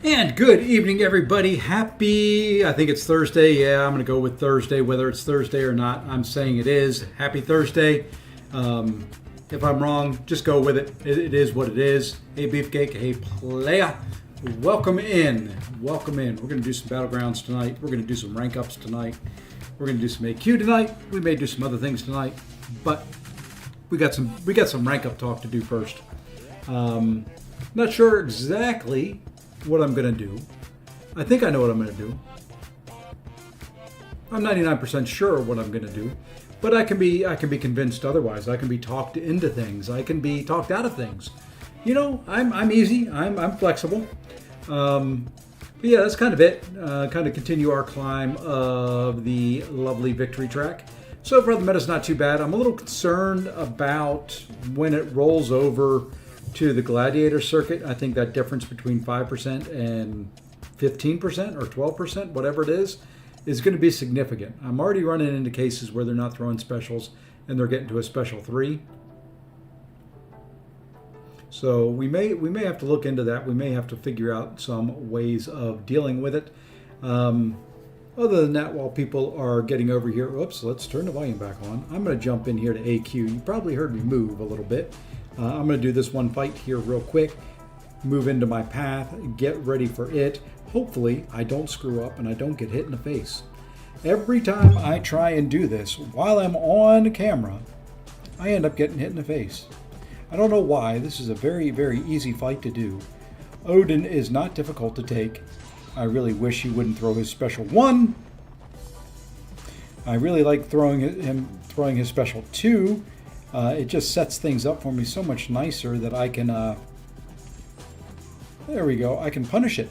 And good evening, everybody. Happy, I think it's Thursday. Yeah, I'm going to go with Thursday. Whether it's Thursday or not, I'm saying it is. Happy Thursday. If I'm wrong, just go with it. It is what it is. Hey, Beefcake. Hey, playa. Welcome in. Welcome in. We're going to do some Battlegrounds tonight. We're going to do some Rankups tonight. We're going to do some AQ tonight. We may do some other things tonight, but we got some Rankup talk to do first. Not sure exactly what I'm going to do. I think I know what I'm going to do. I'm 99% sure what I'm going to do, but I can be convinced otherwise. I can be talked into things. I can be talked out of things. You know, I'm easy. I'm flexible. But yeah, that's kind of it. Kind of continue our climb of the lovely victory track. So far, the meta's not too bad. I'm a little concerned about when it rolls over to the gladiator circuit. I think that difference between 5% and 15% or 12%, whatever it is going to be significant. I'm already running into cases where they're not throwing specials and they're getting to a special 3. So we may have to look into that. We may have to figure out some ways of dealing with it. Other than that, while people are getting over here, oops, let's turn the volume back on. I'm going to jump in here to AQ. You probably heard me move a little bit. I'm going to do this one fight here real quick, move into my path, get ready for it. Hopefully I don't screw up and I don't get hit in the face. Every time I try and do this while I'm on camera, I end up getting hit in the face. I don't know why. This is a very, very easy fight to do. Odin is not difficult to take. I really wish he wouldn't throw his special 1. I really like throwing his special 2. It just sets things up for me so much nicer that I can, there we go, I can punish it.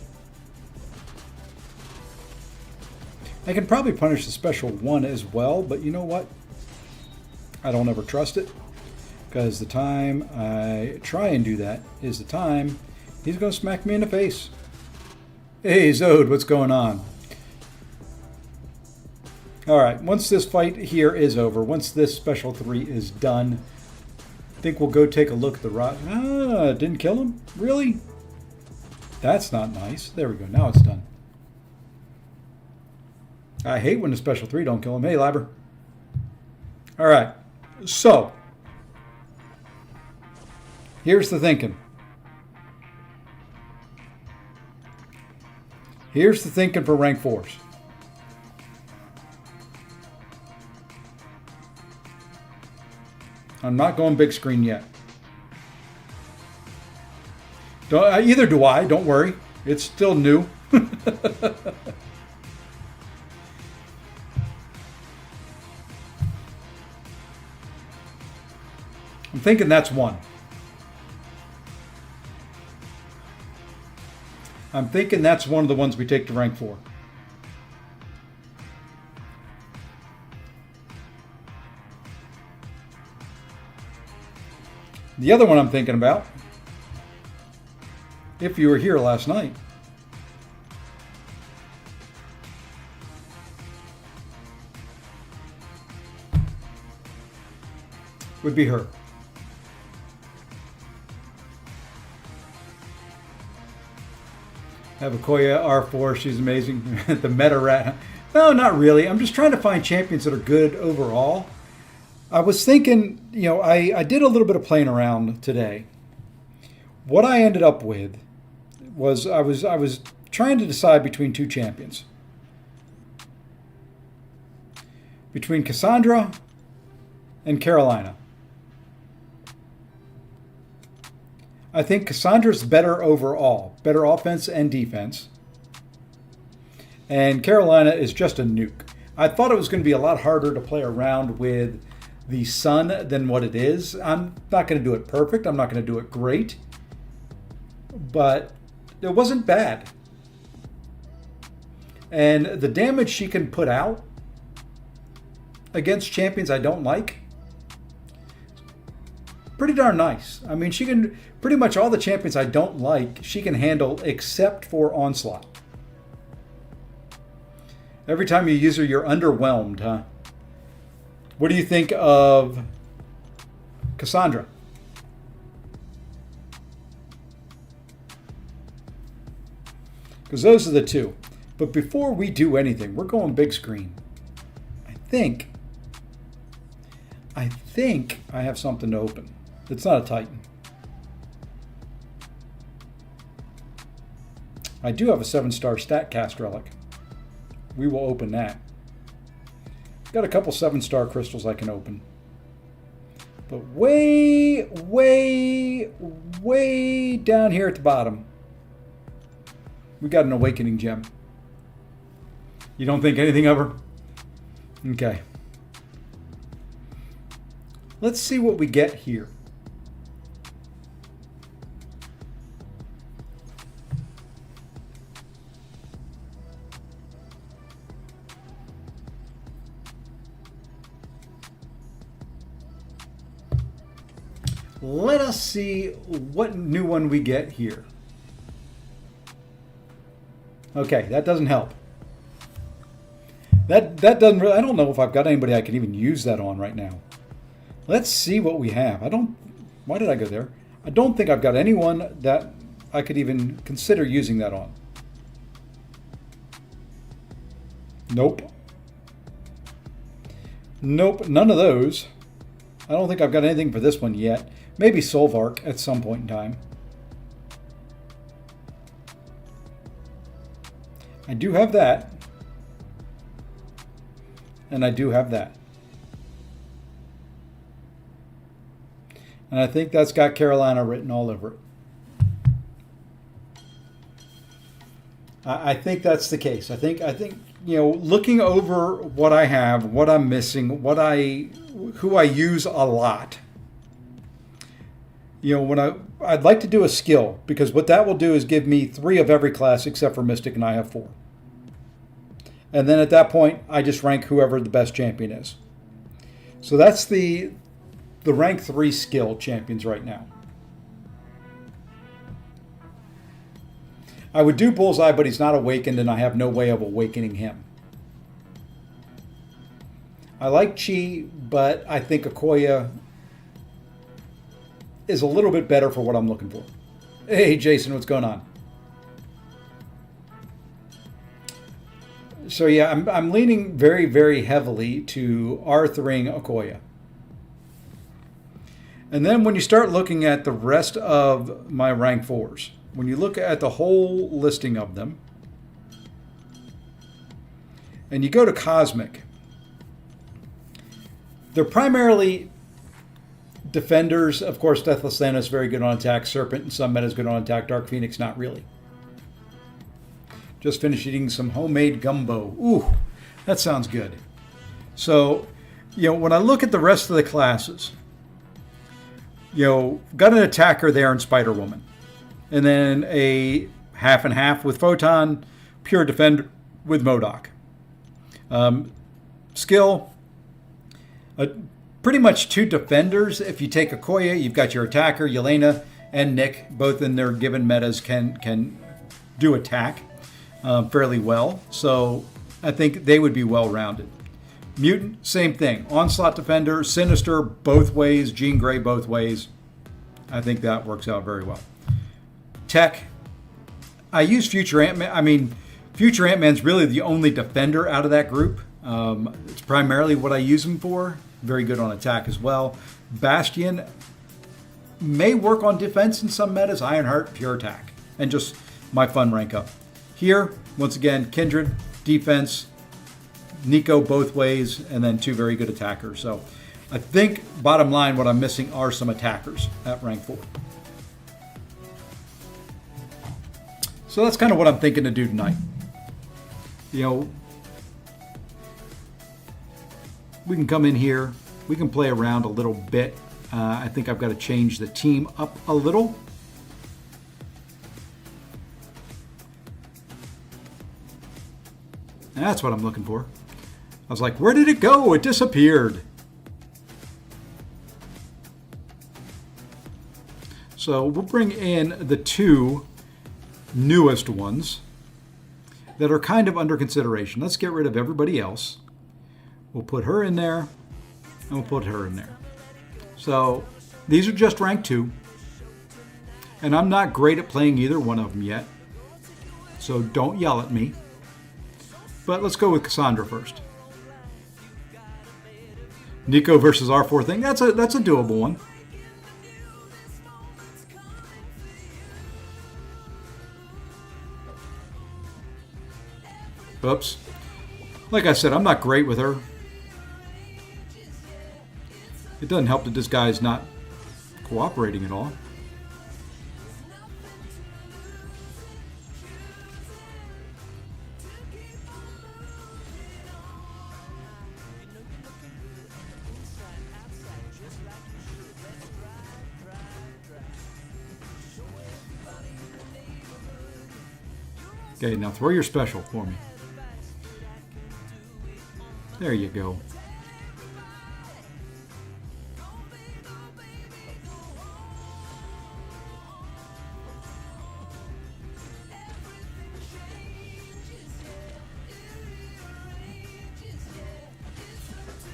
I can probably punish the special 1 as well, but you know what? I don't ever trust it, because the time I try and do that is the time he's going to smack me in the face. Hey, Zode, what's going on? All right, once this fight here is over, once this special 3 is done, I think we'll go take a look at the rock. Ah, didn't kill him? Really? That's not nice. There we go. Now it's done. I hate when the special 3 don't kill him. Hey, Labber. All right, so here's the thinking. Here's the thinking for rank 4s. I'm not going big screen yet. Either do I. Don't worry. It's still new. I'm thinking that's 1. I'm thinking that's one of the ones we take to rank 4. The other one I'm thinking about, if you were here last night, would be her. I have a Koya R4. She's amazing. The meta rat. No, not really. I'm just trying to find champions that are good overall. I was thinking, you know, I did a little bit of playing around today. What I ended up with was I was trying to decide between 2 champions. Between Cassandra and Carolina. I think Cassandra's better overall, better offense and defense. And Carolina is just a nuke. I thought it was going to be a lot harder to play around with the Sun than what it is. I'm not going to do it perfect. I'm not going to do it great. But it wasn't bad. And the damage she can put out against champions I don't like, pretty darn nice. I mean, she can pretty much all the champions I don't like, she can handle except for Onslaught. Every time you use her, you're underwhelmed, huh? What do you think of Cassandra? Because those are the two. But before we do anything, we're going big screen. I think I have something to open. It's not a Titan. I do have a 7-star StatCast relic. We will open that. Got a couple 7-star crystals I can open. But way, way, way down here at the bottom, we got an Awakening Gem. You don't think anything of her? Okay. Let's see what we get here. Let us see what new one we get here. Okay, that doesn't help. That doesn't really, I don't know if I've got anybody I can even use that on right now. Let's see what we have. Why did I go there? I don't think I've got anyone that I could even consider using that on. Nope. Nope, none of those. I don't think I've got anything for this one yet. Maybe Solvark at some point in time. I do have that. And I do have that. And I think that's got Carolina written all over it. I think that's the case. I think looking over what I have, what I'm missing, who I use a lot. I'd like to do a skill, because what that will do is give me 3 of every class except for Mystic, and I have 4. And then at that point, I just rank whoever the best champion is. So that's the rank 3 skill champions right now. I would do Bullseye, but he's not awakened, and I have no way of awakening him. I like Chi, but I think Okoye is a little bit better for what I'm looking for. Hey, Jason, what's going on? So yeah, I'm leaning very, very heavily to Arthur-ing Okoye. And then when you start looking at the rest of my rank 4s, when you look at the whole listing of them, and you go to Cosmic, they're primarily defenders. Of course, Deathless Thanos very good on attack. Serpent in some metas good on attack. Dark Phoenix not really. Just finished eating some homemade gumbo. Ooh, that sounds good. So, when I look at the rest of the classes, got an attacker there in Spider-Woman. And then a half and half with Photon, pure defender with MODOK. Skill, pretty much 2 defenders. If you take Okoye, you've got your attacker, Yelena and Nick, both in their given metas can do attack fairly well. So I think they would be well-rounded. Mutant, same thing. Onslaught defender, Sinister both ways, Jean Grey both ways. I think that works out very well. Tech, I use Future Ant-Man. Future Ant-Man's really the only defender out of that group. It's primarily what I use him for. Very good on attack as well. Bastion may work on defense in some metas. Ironheart, pure attack. And just my fun rank up. Here, once again, Kindred, defense, Nico both ways, and then 2 very good attackers. So I think, bottom line, what I'm missing are some attackers at rank 4. So that's kind of what I'm thinking to do tonight. You know, we can come in here. We can play around a little bit. I think I've got to change the team up a little. That's what I'm looking for. I was like, where did it go? It disappeared. So we'll bring in the two newest ones that are kind of under consideration. Let's get rid of everybody else. We'll put her in there, and we'll put her in there. So these are just rank 2. And I'm not great at playing either one of them yet. So don't yell at me. But let's go with Cassandra first. Nico versus R4 thing. That's a doable one. Oops. Like I said, I'm not great with her. It doesn't help that this guy's not cooperating at all. Okay, now throw your special for me. There you go.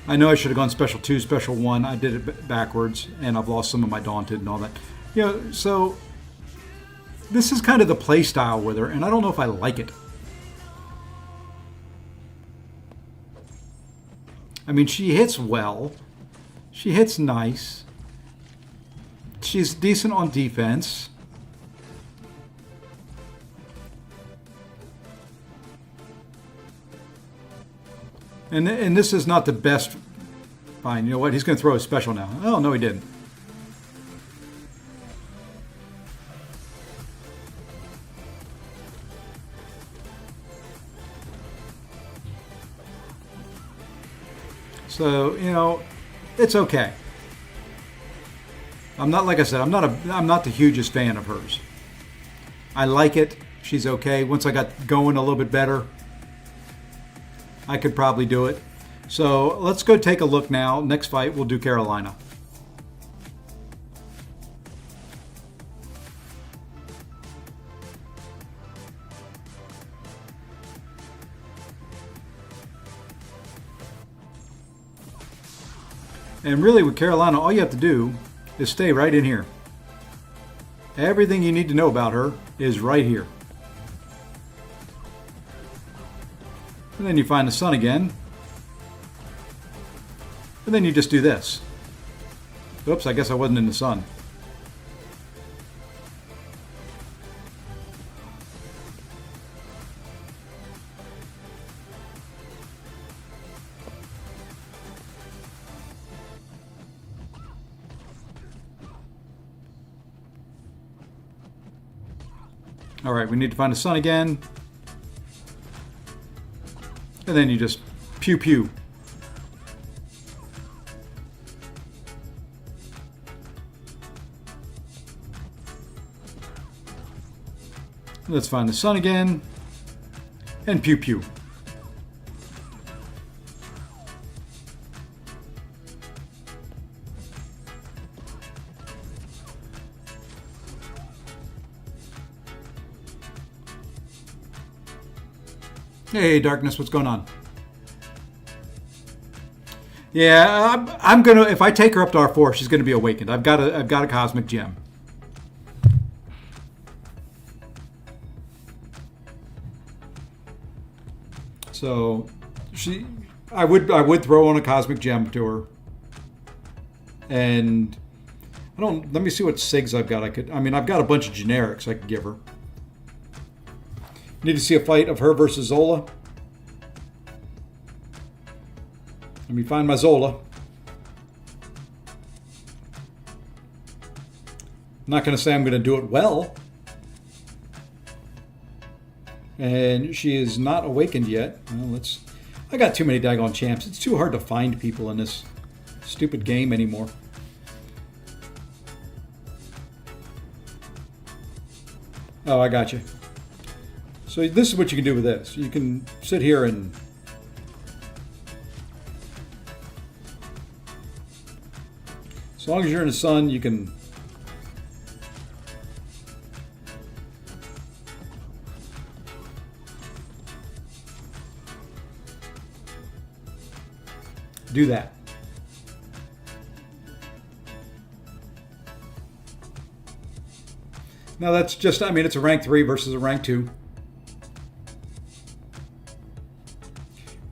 I know I should have gone special 2, special 1. I did it backwards, and I've lost some of my Daunted and all that. You know, so this is kind of the play style with her, and I don't know if I like it. I mean, she hits well. She hits nice. She's decent on defense. And this is not the best. Fine, you know what? He's going to throw a special now. Oh, no, he didn't. So, you know, it's okay. I'm not, like I said, I'm not the hugest fan of hers. I like it. She's okay. Once I got going a little bit better, I could probably do it. So let's go take a look now. Next fight, we'll do Carolina. And really with Carolina, all you have to do is stay right in here. Everything you need to know about her is right here. And then you find the sun again. And then you just do this. Oops, I guess I wasn't in the sun. All right, we need to find the sun again. And then you just pew pew. Let's find the sun again. And pew pew. Hey, Darkness, what's going on? Yeah, I'm gonna. If I take her up to R4, she's gonna be awakened. I've got a cosmic gem. So, I would throw on a cosmic gem to her. And let me see what SIGs I've got. I've got a bunch of generics I could give her. Need to see a fight of her versus Zola. Let me find my Zola. I'm not going to say I'm going to do it well. And she is not awakened yet. Well, I got too many daggone champs. It's too hard to find people in this stupid game anymore. Oh, I got you. So this is what you can do with this. You can sit here and as long as you're in the sun, you can do that. Now that's just, I mean, it's a rank 3 versus a rank 2.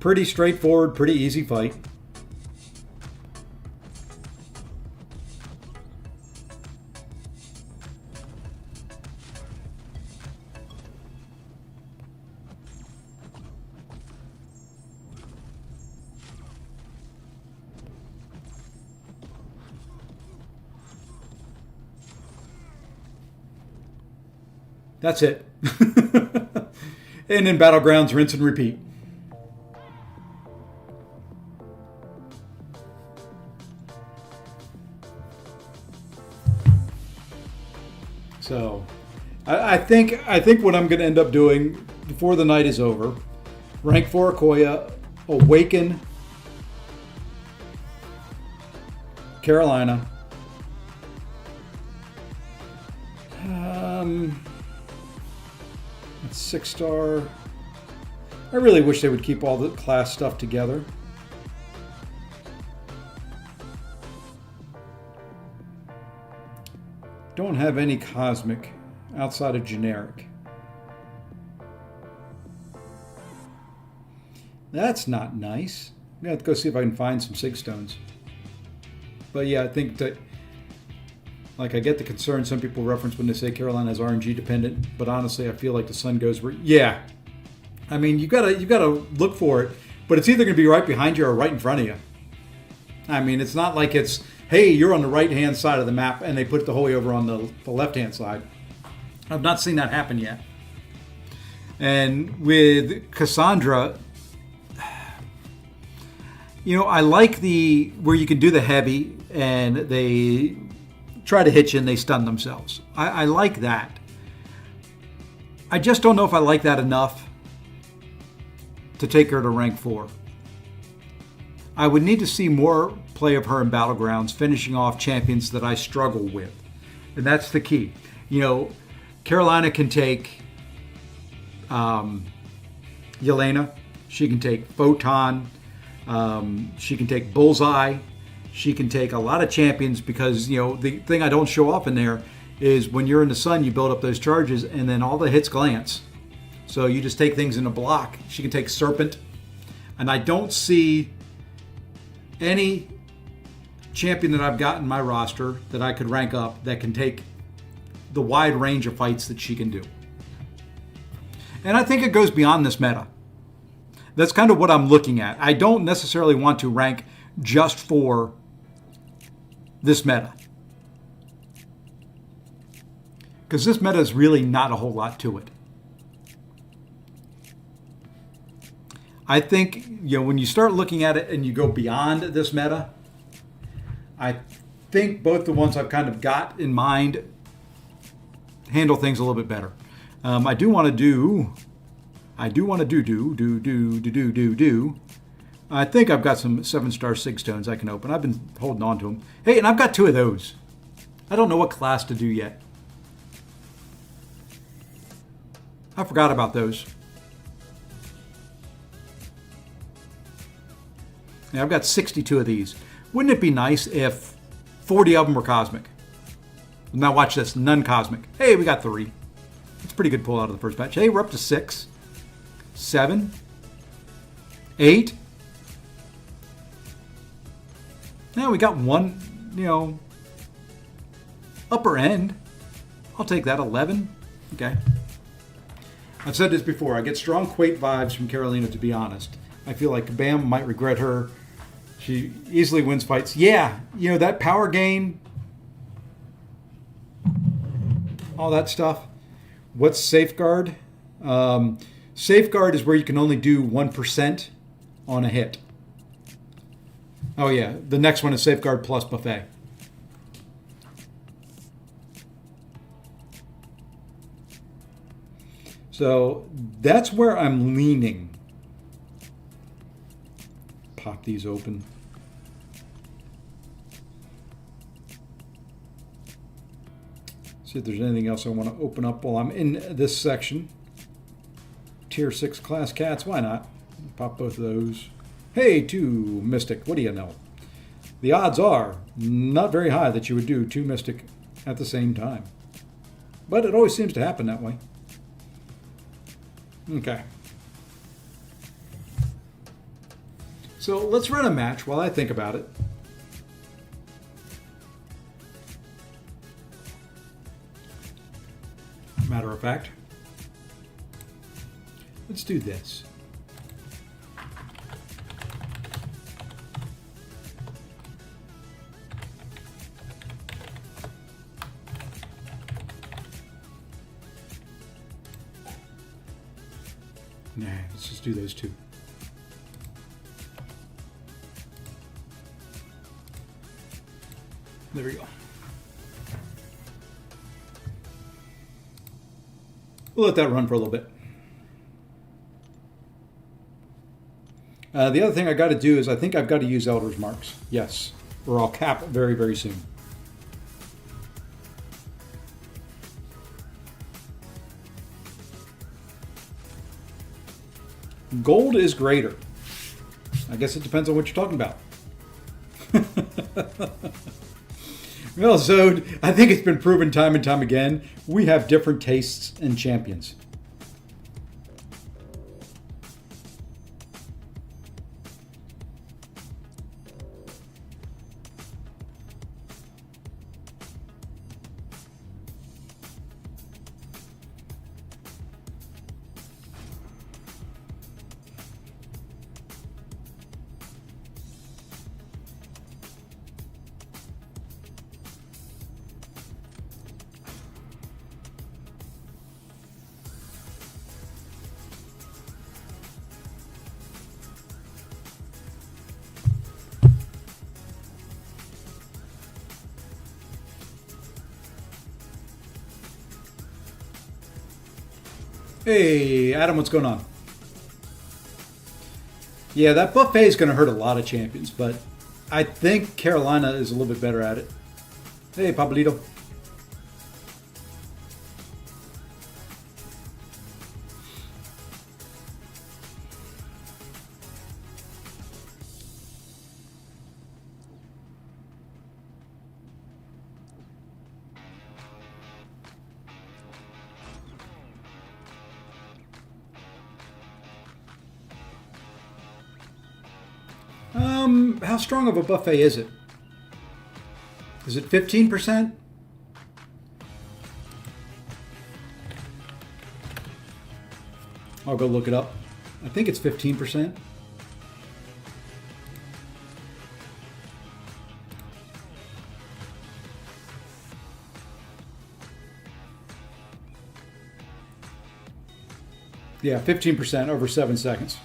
Pretty straightforward, pretty easy fight. That's it. And in Battlegrounds, rinse and repeat. So, I think what I'm going to end up doing before the night is over, rank 4 Okoye, awaken Carolina. It's 6-star. I really wish they would keep all the class stuff together. Don't have any cosmic outside of generic. That's not nice. I'm going to have to go see if I can find some sig stones. But yeah, I think that, like, I get the concern some people reference when they say Carolina is RNG dependent, but honestly, I feel like the sun goes where, yeah. I mean, you gotta look for it, but it's either going to be right behind you or right in front of you. I mean, it's not like it's, hey, you're on the right-hand side of the map and they put the Holy over on the left-hand side. I've not seen that happen yet. And with Cassandra, you know, I like where you can do the heavy and they try to hit you and they stun themselves. I like that. I just don't know if I like that enough to take her to rank 4. I would need to see more play of her in Battlegrounds, finishing off champions that I struggle with. And that's the key. You know, Carolina can take Yelena. She can take Photon. She can take Bullseye. She can take a lot of champions because, you know, the thing I don't show off in there is when you're in the sun, you build up those charges and then all the hits glance. So you just take things in a block. She can take Serpent. And I don't see any champion that I've got in my roster that I could rank up that can take the wide range of fights that she can do. And I think it goes beyond this meta. That's kind of what I'm looking at. I don't necessarily want to rank just for this meta. Because this meta is really not a whole lot to it. I think, you know, when you start looking at it and you go beyond this meta, I think both the ones I've kind of got in mind handle things a little bit better. I do want to do. I think I've got some 7-star sig stones I can open. I've been holding on to them. Hey, and I've got 2 of those. I don't know what class to do yet. I forgot about those. Yeah, I've got 62 of these. Wouldn't it be nice if 40 of them were cosmic? Now watch this, none cosmic. Hey, we got 3. It's a pretty good pull out of the first batch. Hey, we're up to 6, 7, 8. Now we got 1, you know, upper end. I'll take that, 11. Okay. I've said this before. I get strong Quake vibes from Carolina, to be honest. I feel like Bam might regret her. She easily wins fights. Yeah, you know, that power gain, all that stuff. What's Safeguard? Safeguard is where you can only do 1% on a hit. Oh yeah, the next one is Safeguard plus Buffet. So that's where I'm leaning. Pop these open. See if there's anything else I want to open up while I'm in this section. Tier 6 class cats, why not? Pop both of those. Hey, 2 Mystic, what do you know? The odds are not very high that you would do 2 Mystic at the same time. But it always seems to happen that way. Okay. So let's run a match while I think about it. Matter of fact, let's do this. Nah, let's just do those 2. There we go. We'll let that run for a little bit. The other thing I got to do is I think I've got to use Elder's Marks. Yes, or I'll cap very, very soon. Gold is greater. I guess it depends on what you're talking about. Well, so I think it's been proven time and time again, we have different tastes in champions. Hey, Adam, what's going on? Yeah, that buffet is going to hurt a lot of champions, but I think Carolina is a little bit better at it. Hey, Pablito. How strong of a buffet is it? Is it 15%? I'll go look it up. I think it's 15%. Yeah, 15% over 7 seconds.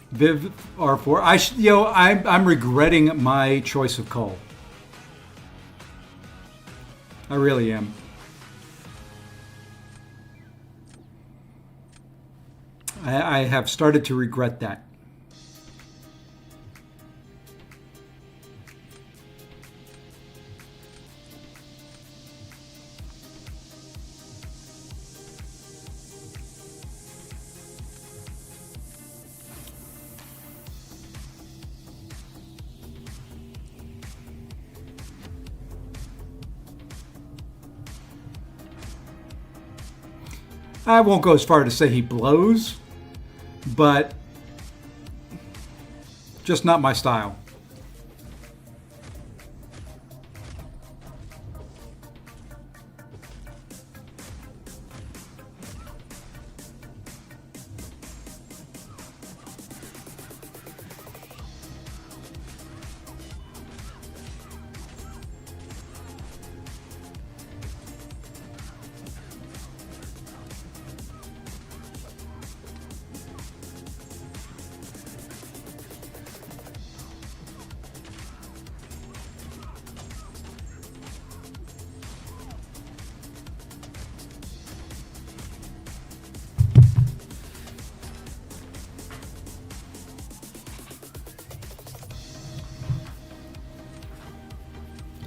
Viv R4. I'm regretting my choice of call. I really am. I have started to regret that. I won't go as far to say he blows, but Just not my style.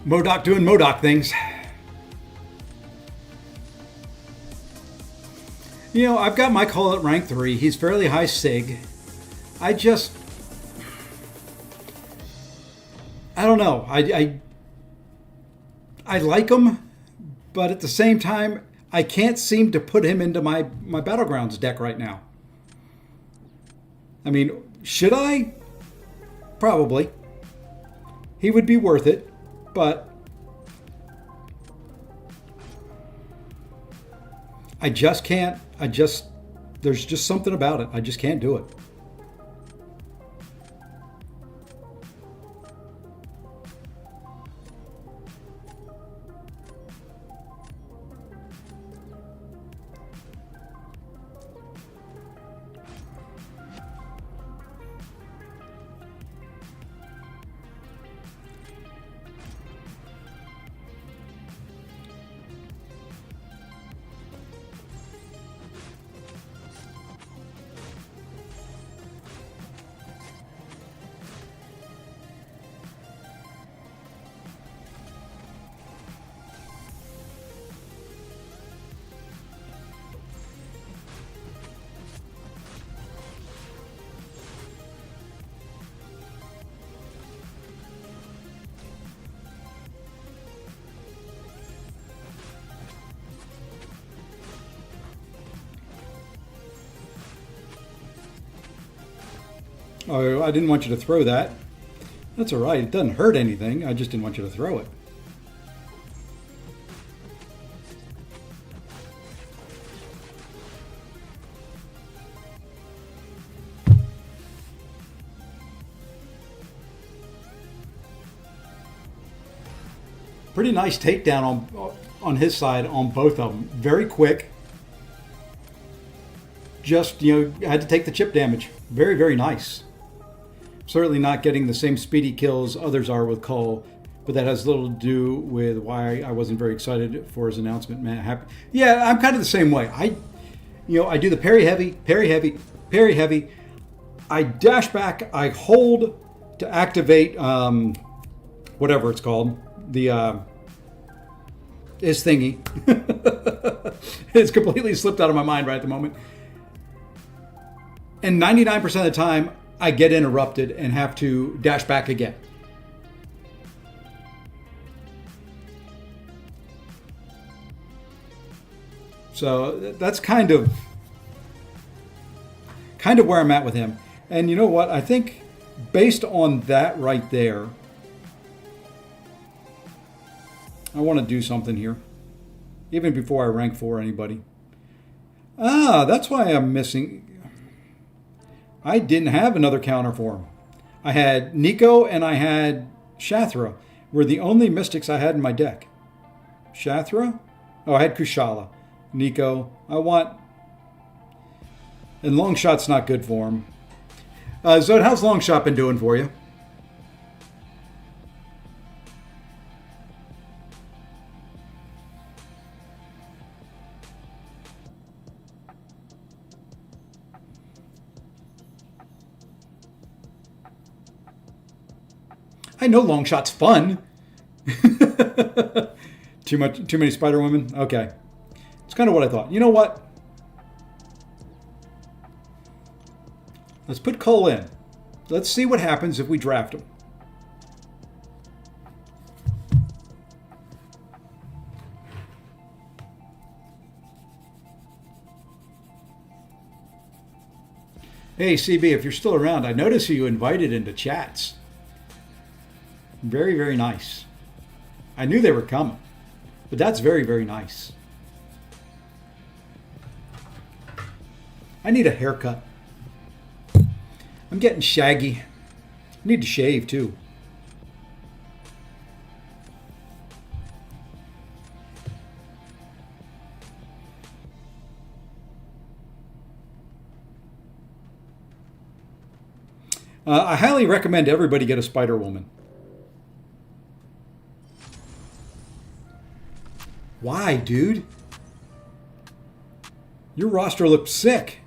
MODOK doing MODOK things. You know, I've got my call at rank 3. He's fairly high sig. I don't know. I like him, but at the same time, I can't seem to put him into my Battlegrounds deck right now. I mean, should I? Probably. He would be worth it. But I just can't, there's just something about it. I just can't do it. Oh, I didn't want you to throw that. That's all right. It doesn't hurt anything. I just didn't want you to throw it. Pretty nice takedown on his side on both of them. Very quick. Just, had to take the chip damage. Very, very nice. Certainly not getting the same speedy kills others are with Cole, but that has little to do with why I wasn't very excited for his announcement. Yeah, I'm kind of the same way. I do the parry heavy, parry heavy, parry heavy. I dash back, I hold to activate whatever it's called, his thingy. It's completely slipped out of my mind right at the moment. And 99% of the time, I get interrupted and have to dash back again. So that's kind of where I'm at with him. And you know what? I think based on that right there, I want to do something here. Even before I rank 4 anybody. That's why I'm missing. I didn't have another counter for him. I had Nico and I had Shathra were the only mystics I had in my deck. Shathra? Oh, I had Kushala. Nico. And Longshot's not good for him. Zod, how's Longshot been doing for you? I know Longshot's fun. Too many Spider Women? Okay. It's kind of what I thought. You know what? Let's put Cole in. Let's see what happens if we draft him. Hey, CB, if you're still around, I notice you invited into chats. Very, very nice. I knew they were coming, but that's very, very nice. I need a haircut. I'm getting shaggy. I need to shave too. I highly recommend everybody get a Spider Woman. Why, dude? Your roster looks sick.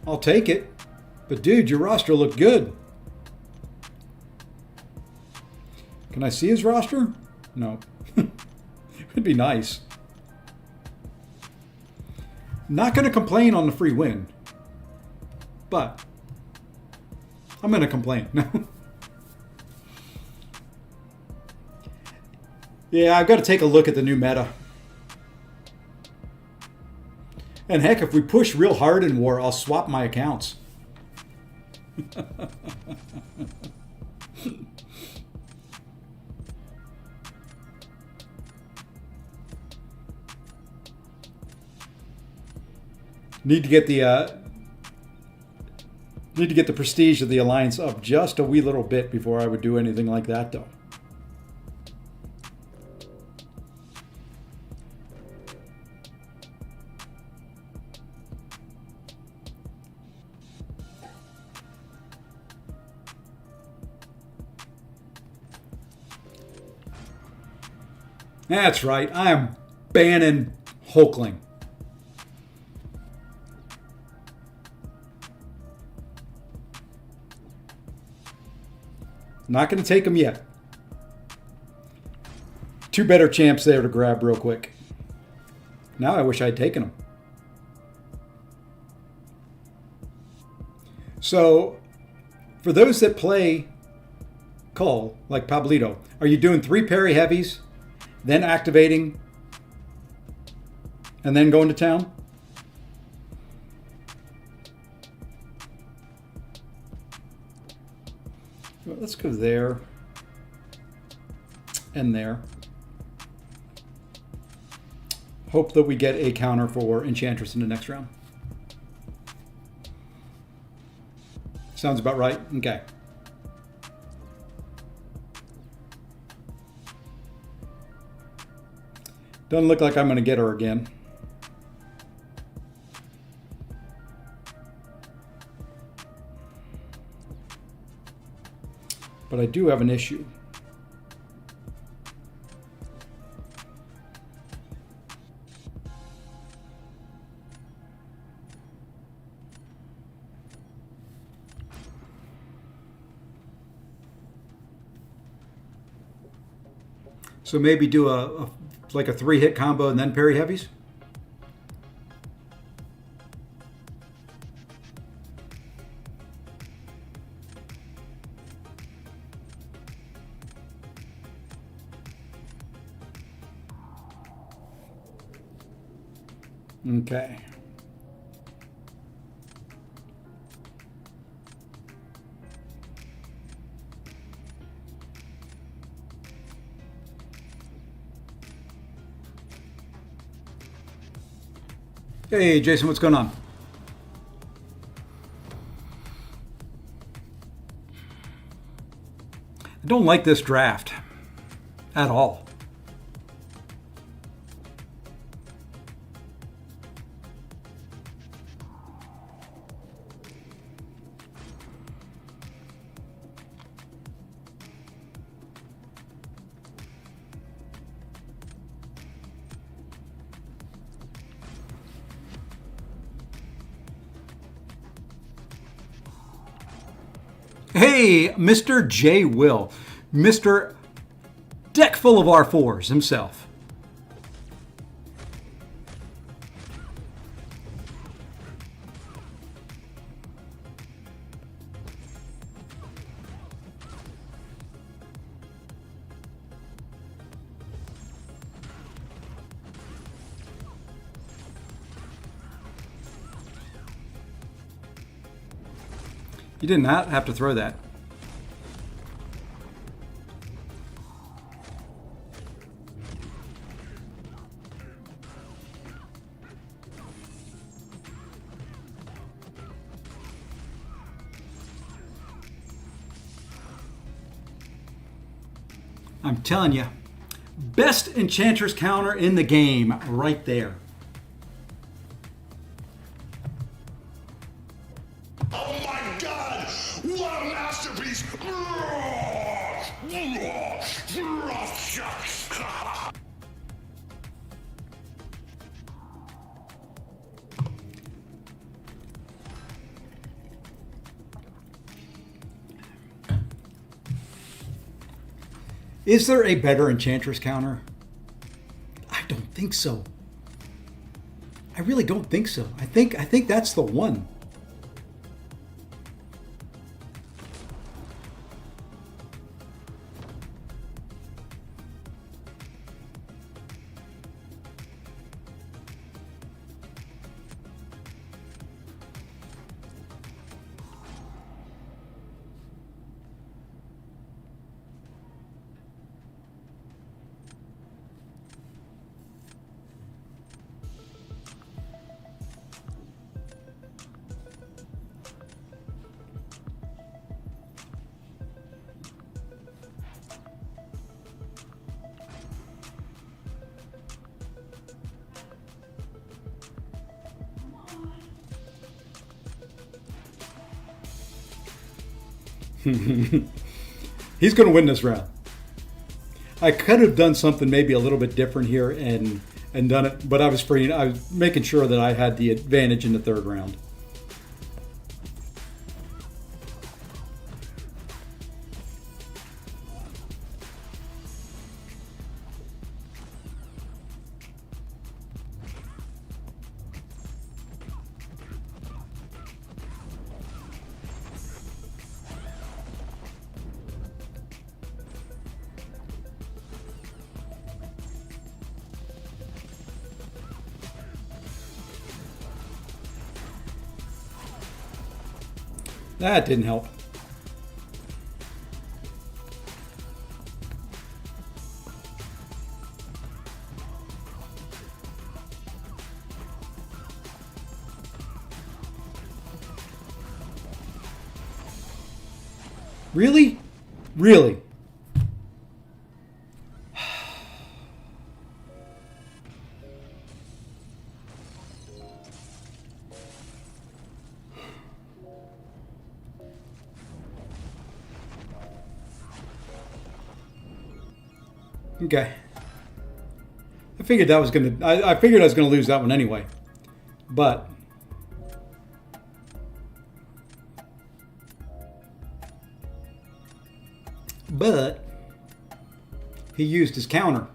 I'll take it. But dude, your roster looked good. Can I see his roster? No. It'd be nice. Not going to complain on the free win. But I'm going to complain. Yeah, I've got to take a look at the new meta. And heck, if we push real hard in war, I'll swap my accounts. Need to get the prestige of the alliance up just a wee little bit before I would do anything like that, though. That's right. I am banning Hulkling. Not going to take him yet. Two better champs there to grab real quick. Now I wish I'd taken them. So, for those that play Cull, like Pablito, are you doing 3 parry heavies, then activating, and then going to town? Well, let's go there and there. Hope that we get a counter for Enchantress in the next round. Sounds about right. Okay. Doesn't look like I'm going to get her again. But I do have an issue. So maybe do like a 3-hit combo and then parry heavies? Okay. Hey, Jason, what's going on? I don't like this draft at all. Hey, Mr. J. Will, Mr. Deck full of R4s himself. You did not have to throw that. I'm telling you, best Enchantress counter in the game right there. Oh my God! What a masterpiece! Is there a better Enchantress counter? I don't think so. I really don't think so. I think that's the one. He's going to win this round. I could have done something maybe a little bit different here and done it, but I was making sure that I had the advantage in the third round. That didn't help. Really? Really? Okay. I figured I was gonna lose that one anyway. But he used his counter.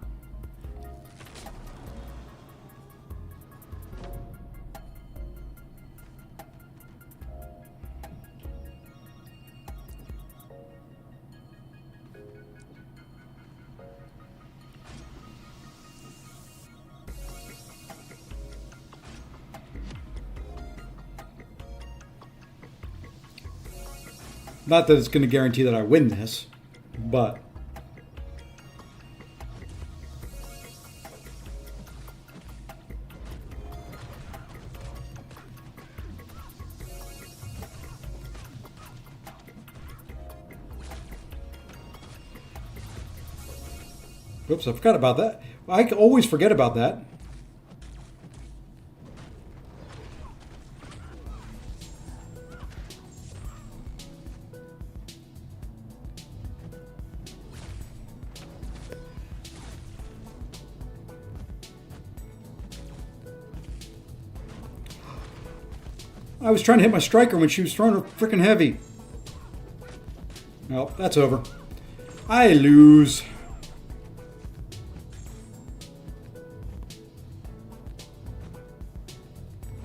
Not that it's going to guarantee that I win this, but oops, I forgot about that. I always forget about that. I was trying to hit my striker when she was throwing her freaking heavy. Well, that's over. I lose.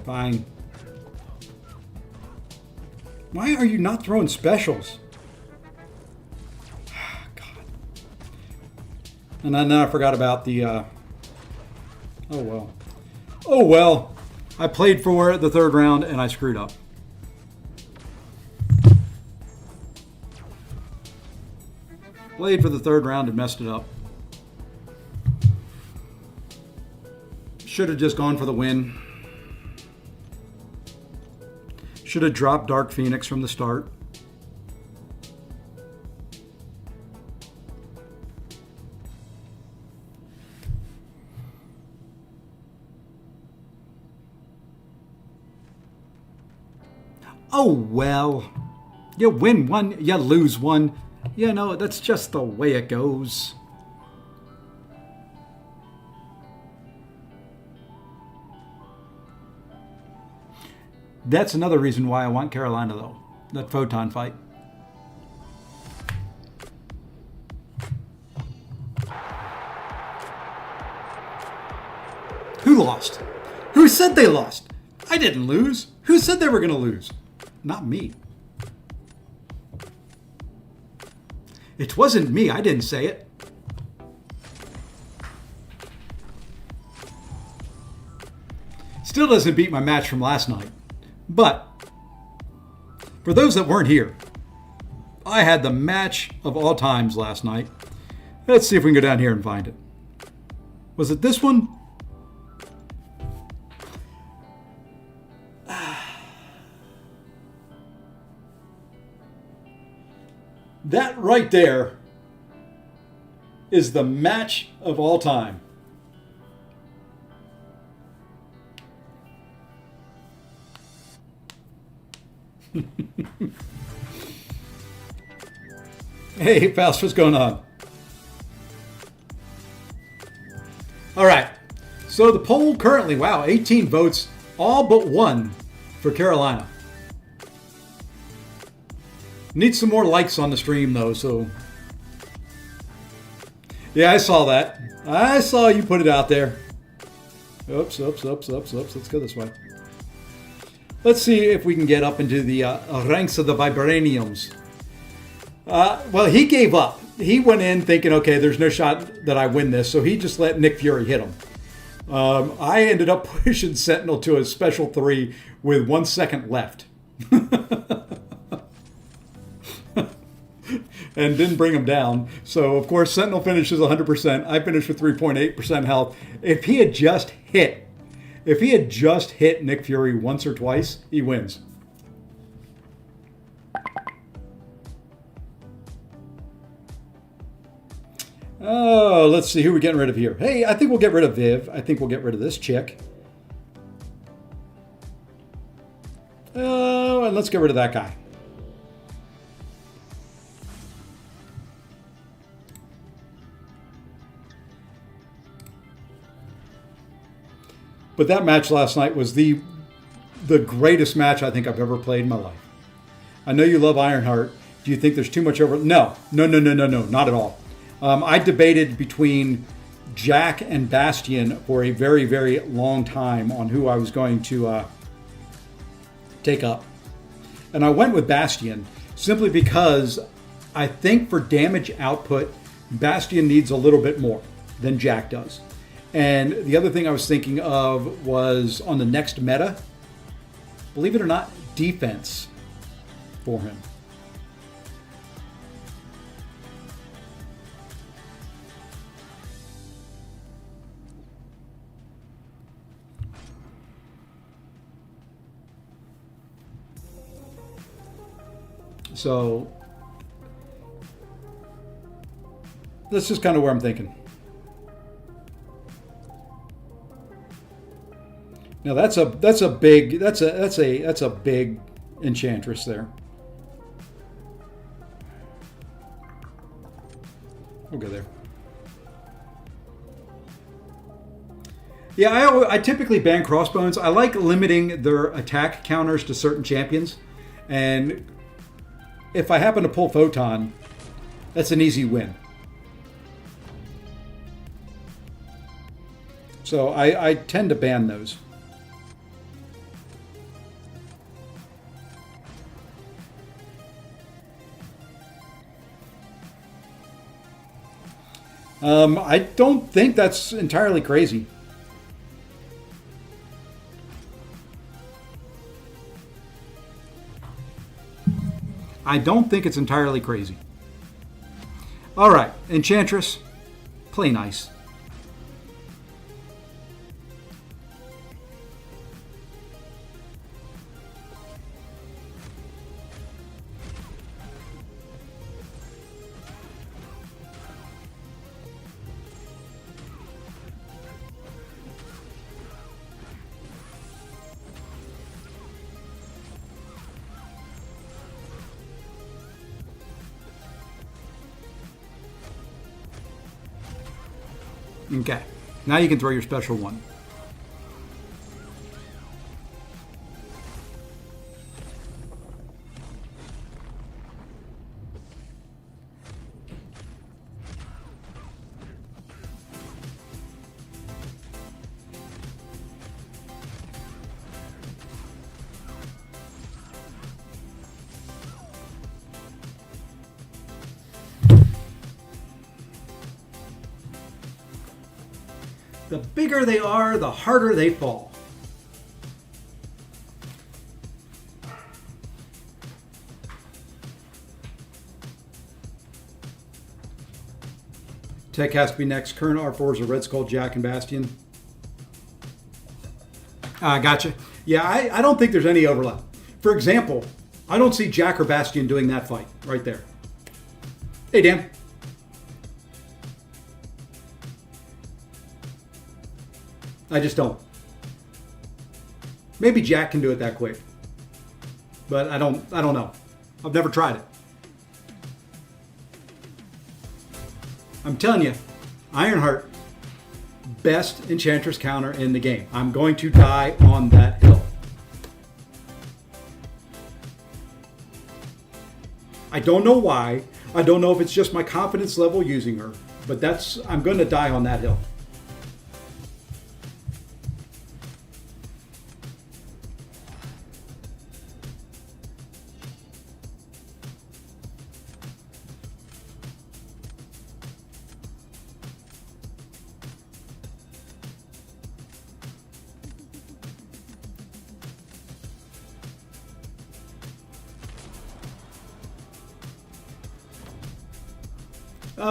Fine. Why are you not throwing specials? God. And then I forgot about the... oh, well. Oh, well. I played for the third round and I screwed up. Played for the third round and messed it up. Should have just gone for the win. Should have dropped Dark Phoenix from the start. Oh, well. You win one, you lose one. You know, that's just the way it goes. That's another reason why I want Carolina, though. That photon fight. Who lost? Who said they lost? I didn't lose. Who said they were going to lose? Not me. It wasn't me. I didn't say it. Still doesn't beat my match from last night. But for those that weren't here, I had the match of all times last night. Let's see if we can go down here and find it. Was it this one? That right there is the match of all time. Hey, Faust, what's going on? All right. So the poll currently, wow, 18 votes, all but one for Carolina. Need some more likes on the stream, though, so... Yeah, I saw that. I saw you put it out there. Oops. Let's go this way. Let's see if we can get up into the ranks of the Vibraniums. Well, he gave up. He went in thinking, okay, there's no shot that I win this, so he just let Nick Fury hit him. I ended up pushing Sentinel to a special 3 with 1 second left. And didn't bring him down. So, of course, Sentinel finishes 100%. I finished with 3.8% health. If he had just hit Nick Fury once or twice, he wins. Oh, let's see who we're getting rid of here. Hey, I think we'll get rid of Viv. I think we'll get rid of this chick. Oh, and let's get rid of that guy. But that match last night was the greatest match I think I've ever played in my life. I know you love Ironheart. Do you think there's too much over? No, not at all. I debated between Jack and Bastion for a very, very long time on who I was going to take up. And I went with Bastion simply because I think for damage output, Bastion needs a little bit more than Jack does. And the other thing I was thinking of was on the next meta, believe it or not, defense for him. So that's just kind of where I'm thinking. Now that's a big enchantress there. We'll go there. Yeah, I typically ban crossbones. I like limiting their attack counters to certain champions, and if I happen to pull Photon, that's an easy win. So I tend to ban those. I don't think that's entirely crazy. I don't think it's entirely crazy. All right, Enchantress, play nice. Okay, now you can throw your special one. The bigger they are, the harder they fall. Tech has to be next. Current R4s are Red Skull, Jack, and Bastion. Gotcha. Yeah, I don't think there's any overlap. For example, I don't see Jack or Bastion doing that fight right there. Hey, Dan. I just don't. Maybe Jack can do it that quick, but I don't know. I've never tried it. I'm telling you, Ironheart, best Enchantress counter in the game. I'm going to die on that hill. I don't know why. I don't know if it's just my confidence level using her, but I'm going to die on that hill.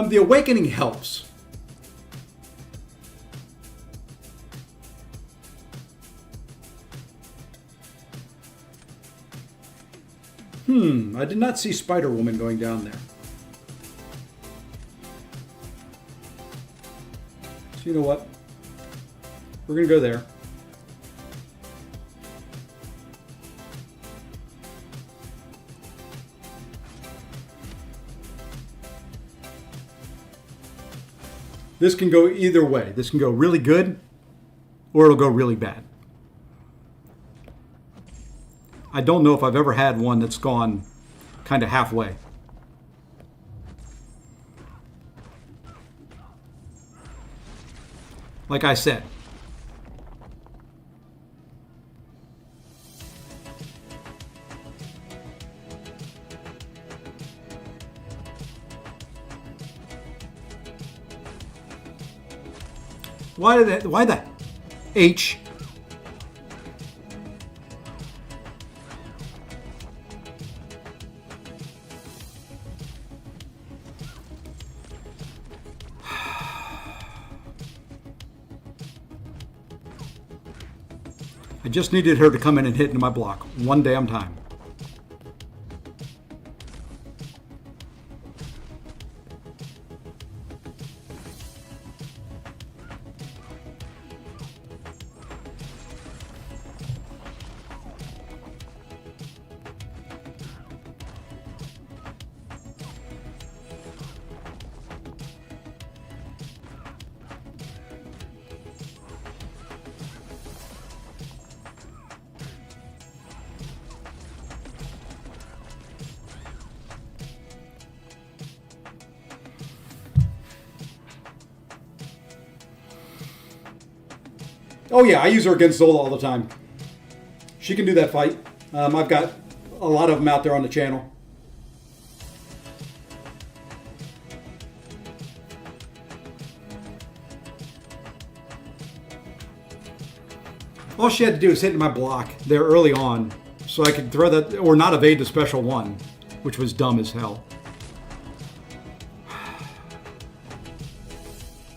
The Awakening helps. I did not see Spider-Woman going down there. So you know what? We're going to go there. This can go either way. This can go really good, or it'll go really bad. I don't know if I've ever had one that's gone kind of halfway. Like I said, why the H? I just needed her to come in and hit into my block one damn time. Oh yeah, I use her against Zola all the time. She can do that fight. I've got a lot of them out there on the channel. All she had to do is hit in my block there early on, so I could throw that, or not evade the special one, which was dumb as hell.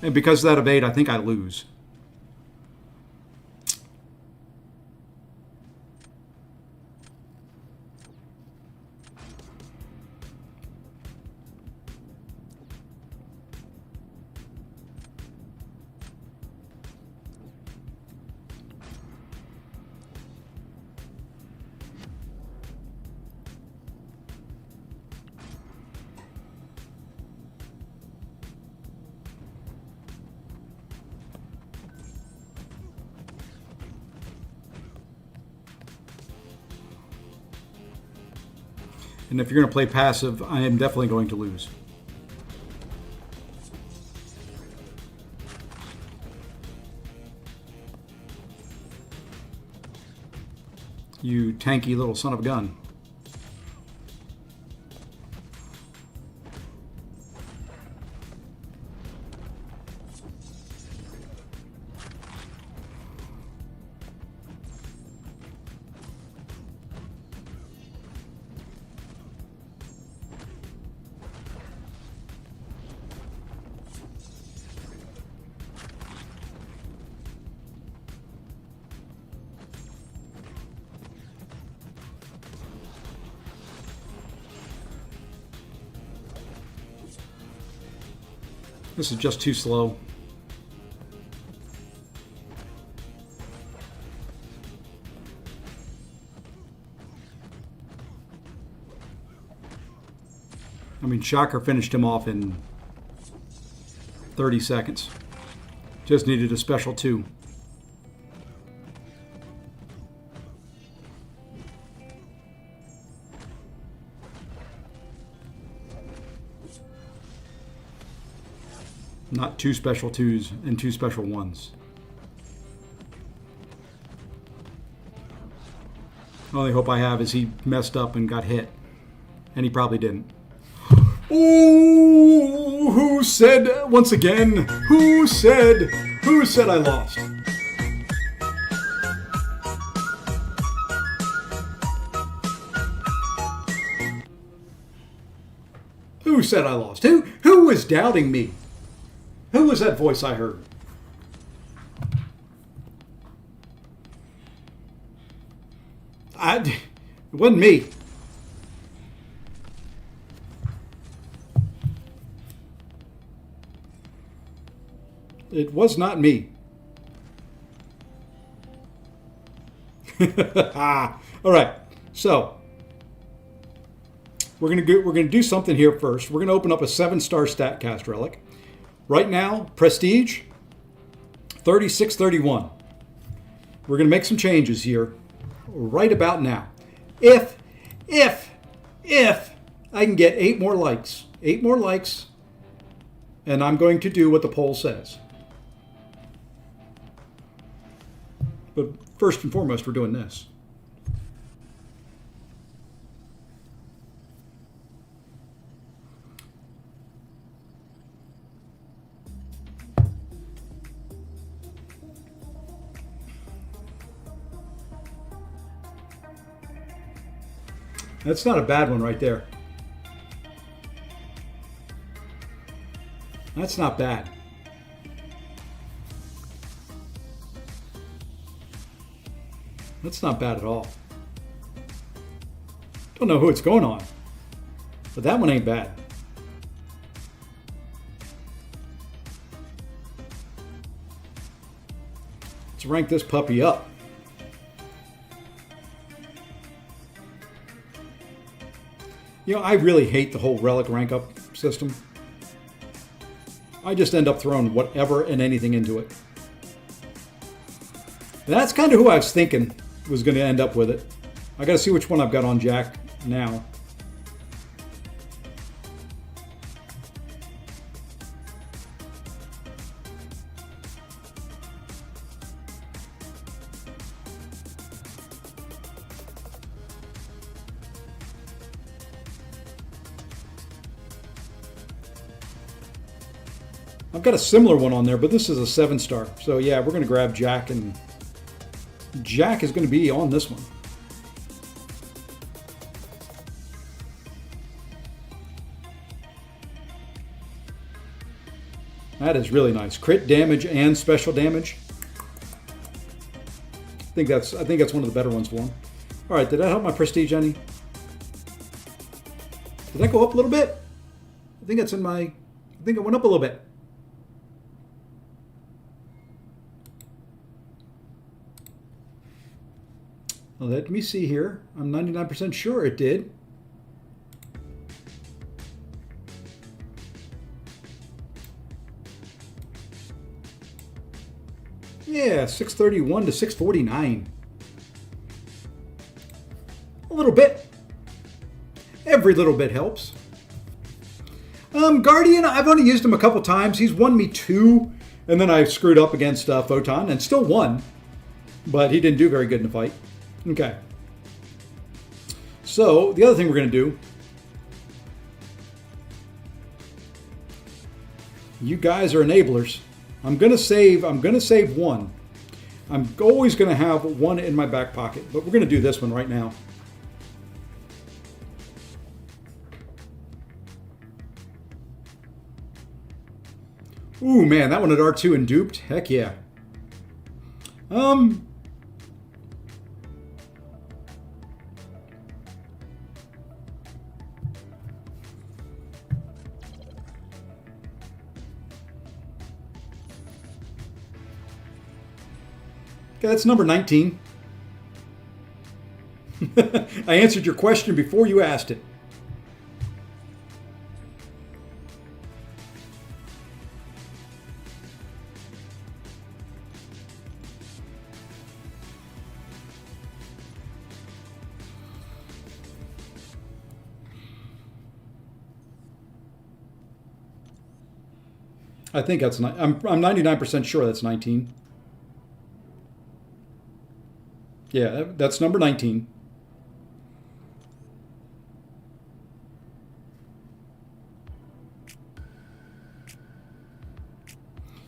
And because of that evade, I think I lose. And if you're going to play passive, I am definitely going to lose. You tanky little son of a gun. This is just too slow. I mean, Shocker finished him off in 30 seconds. Just needed a special 2. Not 2 special 2s and 2 special 1s. The only hope I have is he messed up and got hit. And he probably didn't. Ooh, who said, once again, who said I lost? Who said I lost? Who was doubting me? Who was that voice I heard? It wasn't me. It was not me. All right. So we're gonna do something here first. We're gonna open up a 7-star StatCast relic. Right now, Prestige 3631. We're gonna make some changes here right about now. If I can get 8 more likes, and I'm going to do what the poll says. But first and foremost, we're doing this. That's not a bad one right there. That's not bad. That's not bad at all. Don't know who it's going on, but that one ain't bad. Let's rank this puppy up. You know, I really hate the whole relic rank up system. I just end up throwing whatever and anything into it. And that's kind of who I was thinking was going to end up with it. I got to see which one I've got on Jack now. I've got a similar one on there, but this is a 7-star. So yeah, we're going to grab Jack, and Jack is going to be on this one. That is really nice. Crit damage and special damage. I think that's one of the better ones for him. All right, did that help my prestige any? Did that go up a little bit? I think that's in my. I think it went up a little bit. Well, let me see here. I'm 99% sure it did. Yeah, 631 to 649. A little bit. Every little bit helps. Guardian, I've only used him a couple times. He's won me 2, and then I screwed up against Photon and still won. But he didn't do very good in the fight. Okay. So, the other thing we're going to do. You guys are enablers. I'm going to save 1. I'm always going to have 1 in my back pocket, but we're going to do this one right now. Ooh, man, that one at R2 and duped. Heck yeah. Okay, that's number 19. I answered your question before you asked it. I think that's I'm 99% sure that's 19. Yeah, that's number 19.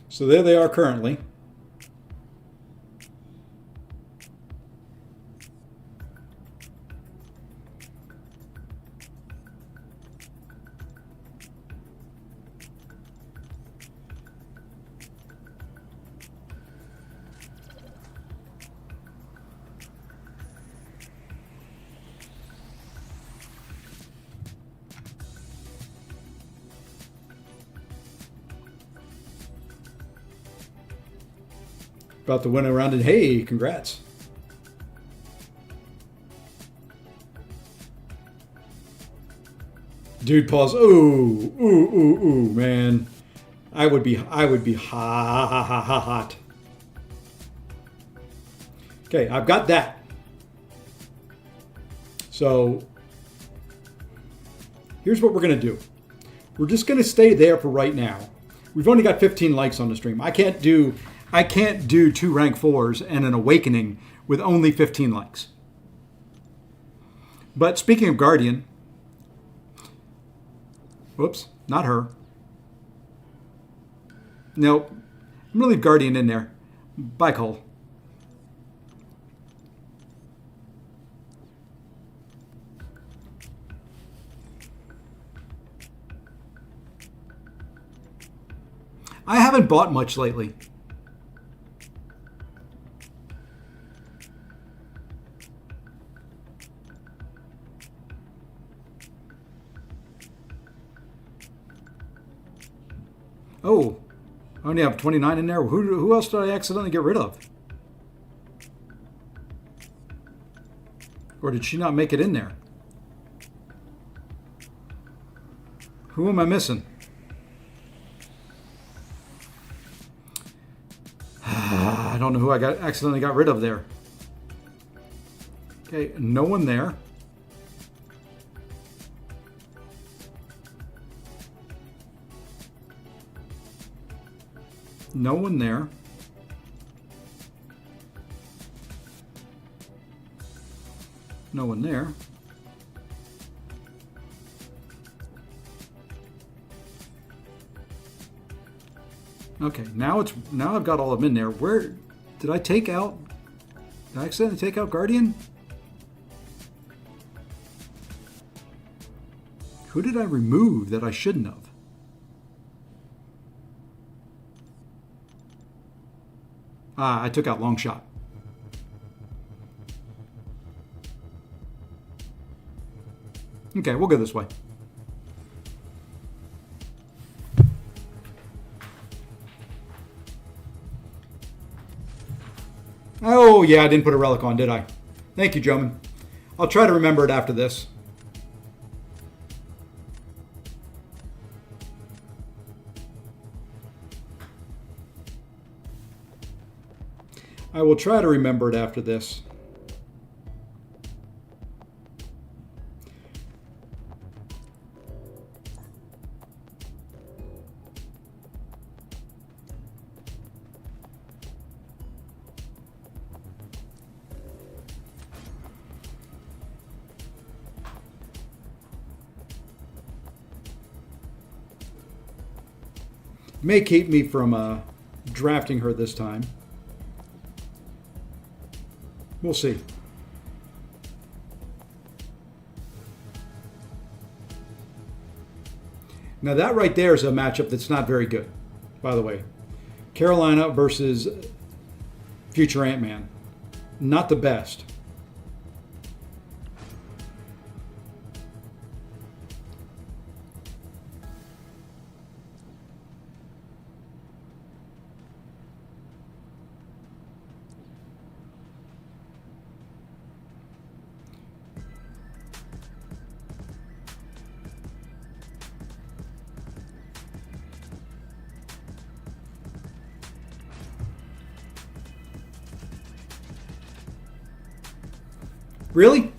So there they are currently. About to win a round, and hey, congrats. Dude, pause. Ooh, man. I would be hot. Okay, I've got that. So here's what we're gonna do. We're just gonna stay there for right now. We've only got 15 likes on the stream. I can't do 2 rank 4s and an awakening with only 15 likes. But speaking of Guardian, whoops, not her. Nope, I'm gonna leave Guardian in there. Bye, Cole. I haven't bought much lately. Oh, I only have 29 in there. Who else did I accidentally get rid of? Or did she not make it in there? Who am I missing? I don't know who I accidentally got rid of there. Okay, no one there. No one there. No one there. Okay, now I've got all of them in there. Where did I take out? Did I accidentally take out Guardian? Who did I remove that I shouldn't have? Ah, I took out long shot. Okay, we'll go this way. Oh, yeah, I didn't put a relic on, did I? Thank you, gentlemen. I'll try to remember it after this. I will try to remember it after this. May keep me from drafting her this time. We'll see. Now that right there is a matchup that's not very good, by the way. Carolina versus future Ant-Man. Not the best. Really?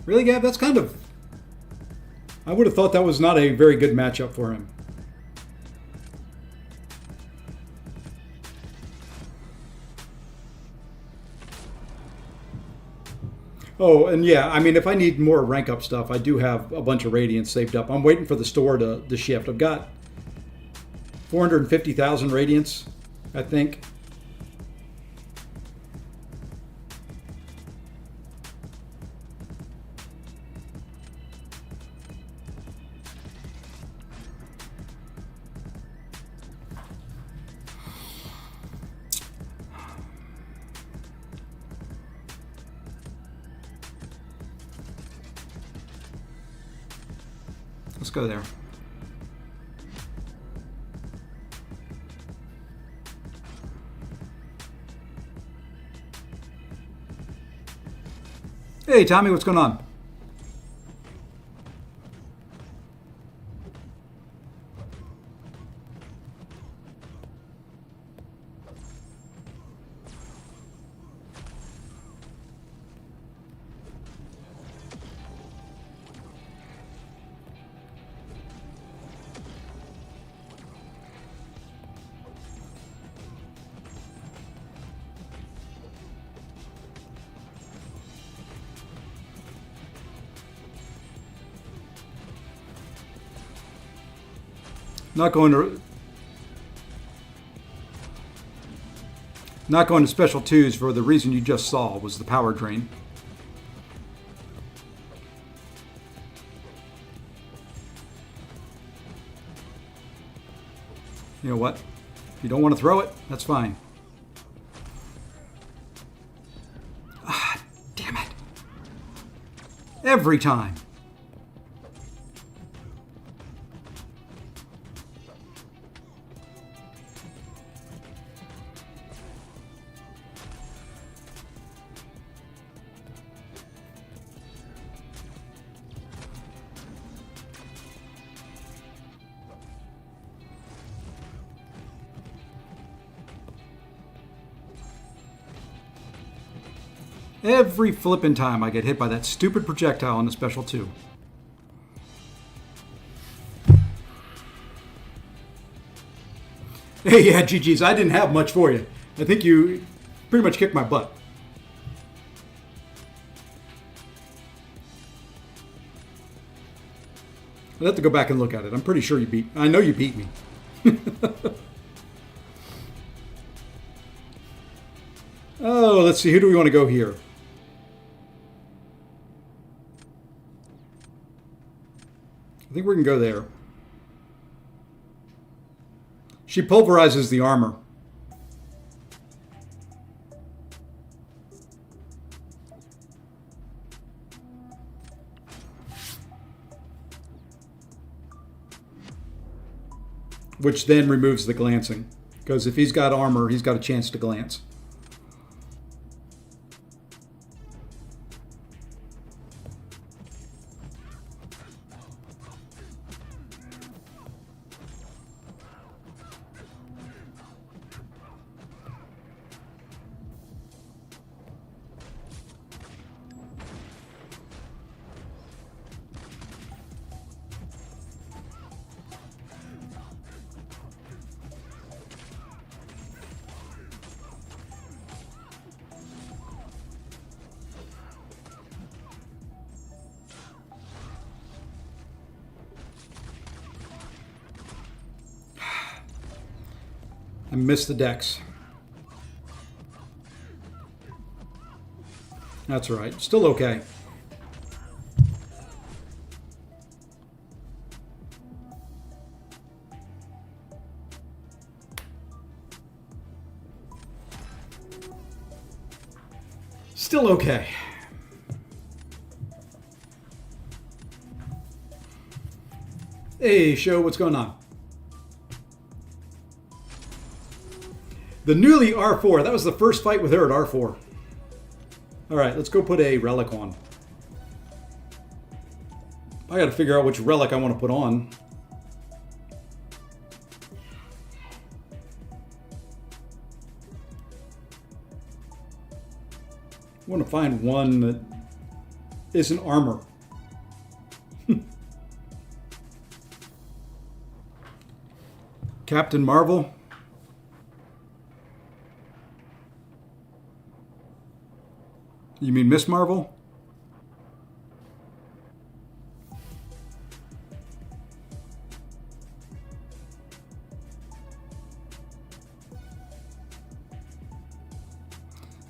Really, Gab? That's kind of... I would have thought that was not a very good matchup for him. Oh, and yeah, I mean, if I need more rank up stuff, I do have a bunch of radiance saved up. I'm waiting for the store to shift. I've got 450,000 radiance, I think. Let's go there. Hey, Tommy, what's going on? Not going to special twos for the reason you just saw, was the power drain. You know what? If you don't want to throw it, that's fine. Ah, damn it. Every time. Every flippin' time I get hit by that stupid projectile on the special 2. Hey, yeah, GG's. I didn't have much for you. I think you pretty much kicked my butt. I'll have to go back and look at it. I'm pretty sure you beat... I know you beat me. Oh, let's see. Who do we want to go here? I think we can go there. She pulverizes the armor. which then removes the glancing. Because if he's got armor, he's got a chance to glance. I missed the decks. That's all right. Still okay. Still okay. Hey, show, what's going on? The newly R4. That was the first fight with her at R4. All right, let's go put a relic on. I got to figure out which relic I want to put on. I want to find one that isn't armor. Captain Marvel. You mean Miss Marvel?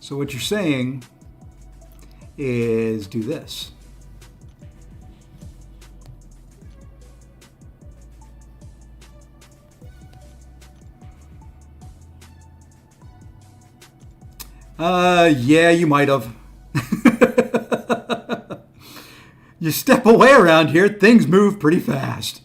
So what you're saying is do this. Yeah, you might have. You step away around here, things move pretty fast.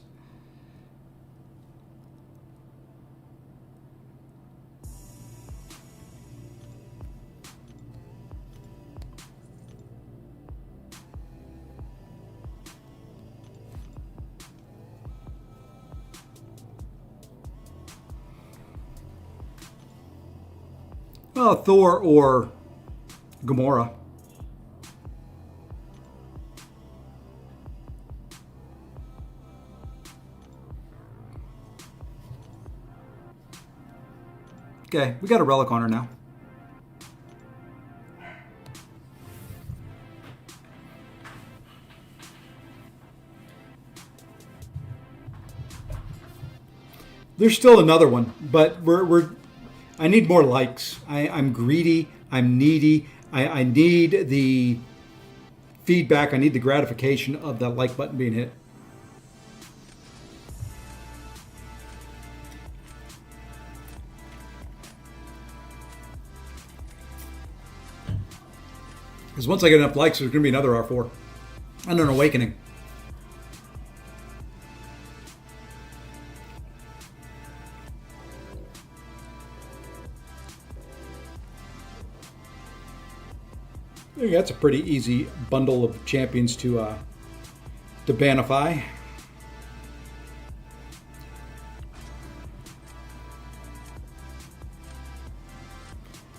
Well, Thor or Gamora. Okay, we got a relic on her now. There's still another one, but I need more likes. I'm greedy. I'm needy. I need the feedback. I need the gratification of that like button being hit. Because once I get enough likes, there's going to be another R4 and an awakening. I think that's a pretty easy bundle of champions to banify.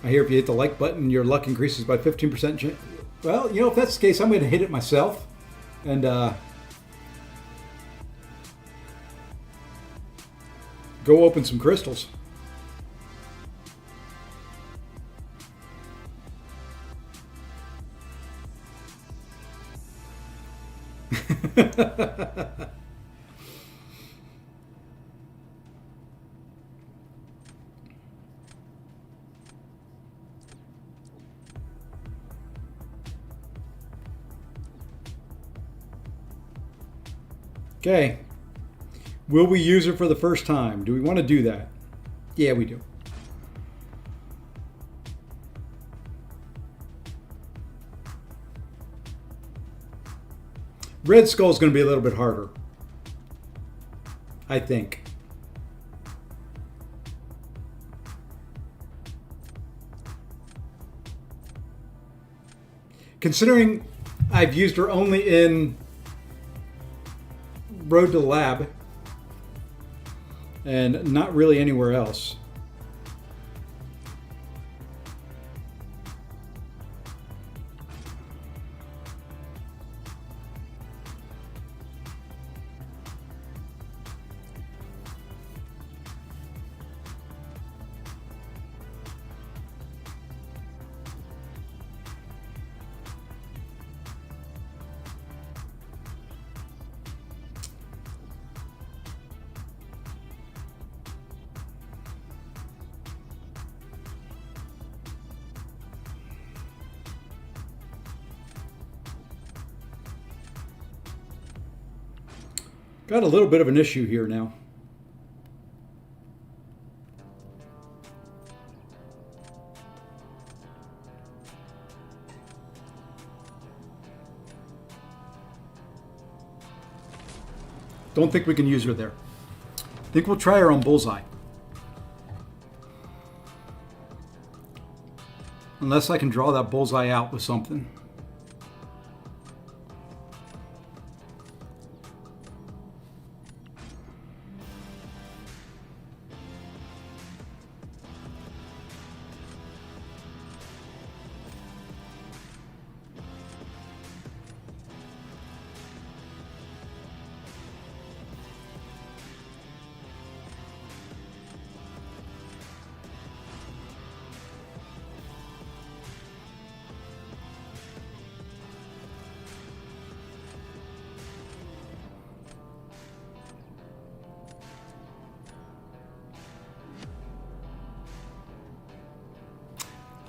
I hear if you hit the like button, your luck increases by 15%. Well, you know, if that's the case, I'm going to hit it myself. And go open some crystals. Okay. Will we use it for the first time? Do we want to do that? Yeah, we do. Red Skull is going to be a little bit harder, I think. Considering I've used her only in Road to the Lab and not really anywhere else. Got a little bit of an issue here now. Don't think we can use her there. Think we'll try her on Bullseye. Unless I can draw that Bullseye out with something.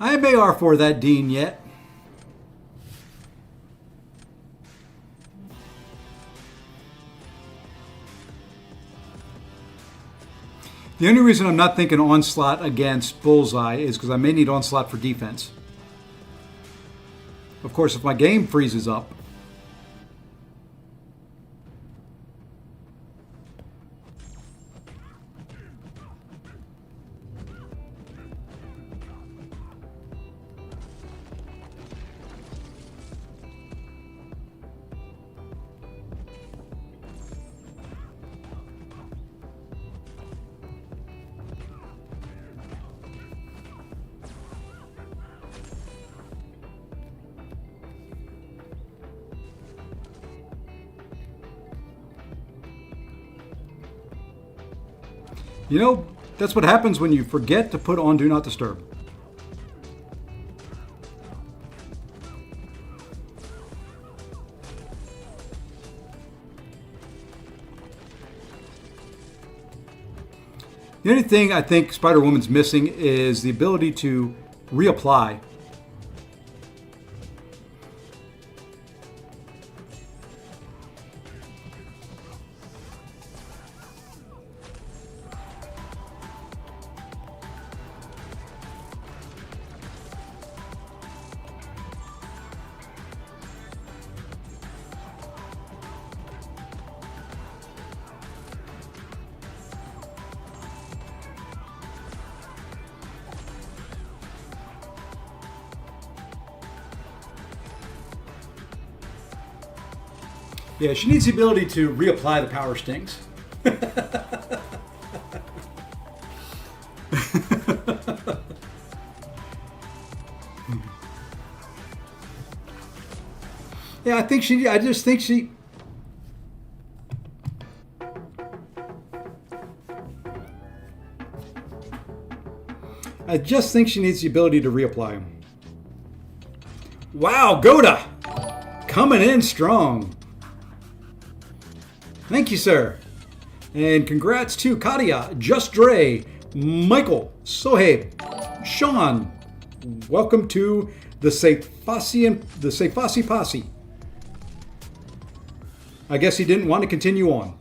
I may R4 that Dean yet. The only reason I'm not thinking Onslaught against Bullseye is because I may need Onslaught for defense. Of course, if my game freezes up. You know, that's what happens when you forget to put on Do Not Disturb. The only thing I think Spider-Woman's missing is the ability to reapply. Yeah, she needs the ability to reapply the power stings. Yeah, I just think she. I just think she needs the ability to reapply them. Wow, Goda! Coming in strong. Thank you, sir. And congrats to Katia, Just Dre, Michael, Sohaib, Sean. Welcome to the Sefasi Posse. I guess he didn't want to continue on.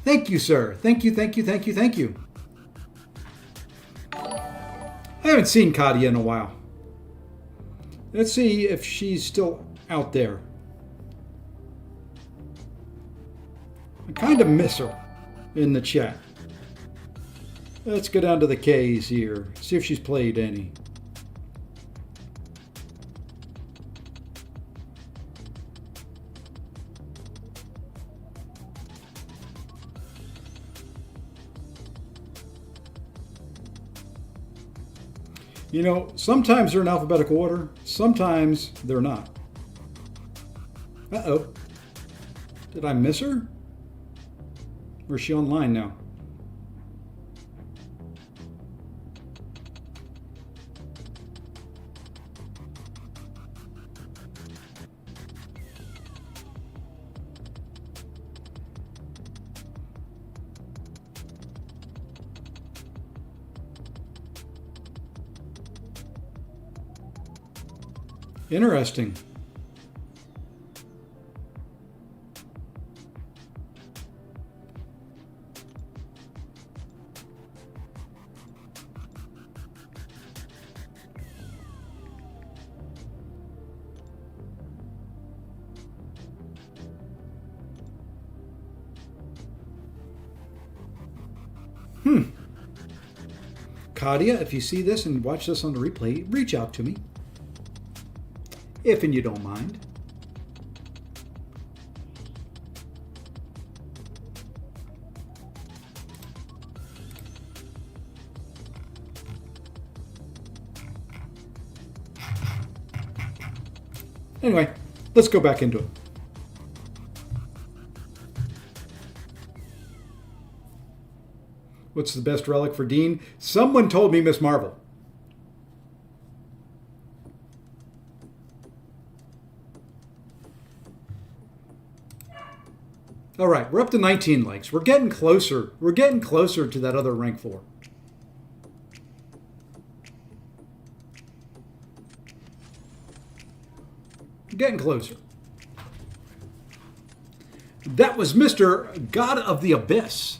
Thank you, sir. Thank you, thank you, thank you, thank you. I haven't seen Katia in a while. Let's see if she's still out there. I kind of miss her in the chat. Let's go down to the K's here. See if she's played any. You know, sometimes they're in alphabetical order, sometimes they're not. Uh-oh. Did I miss her? Or is she online now? Interesting. Kadia, if you see this and watch this on the replay, reach out to me. If and you don't mind. Anyway, let's go back into it. What's the best relic for Dean? Someone told me Miss Marvel. All right, we're up to 19 likes. We're getting closer. We're getting closer to that other rank 4. Getting closer. That was Mr. God of the Abyss.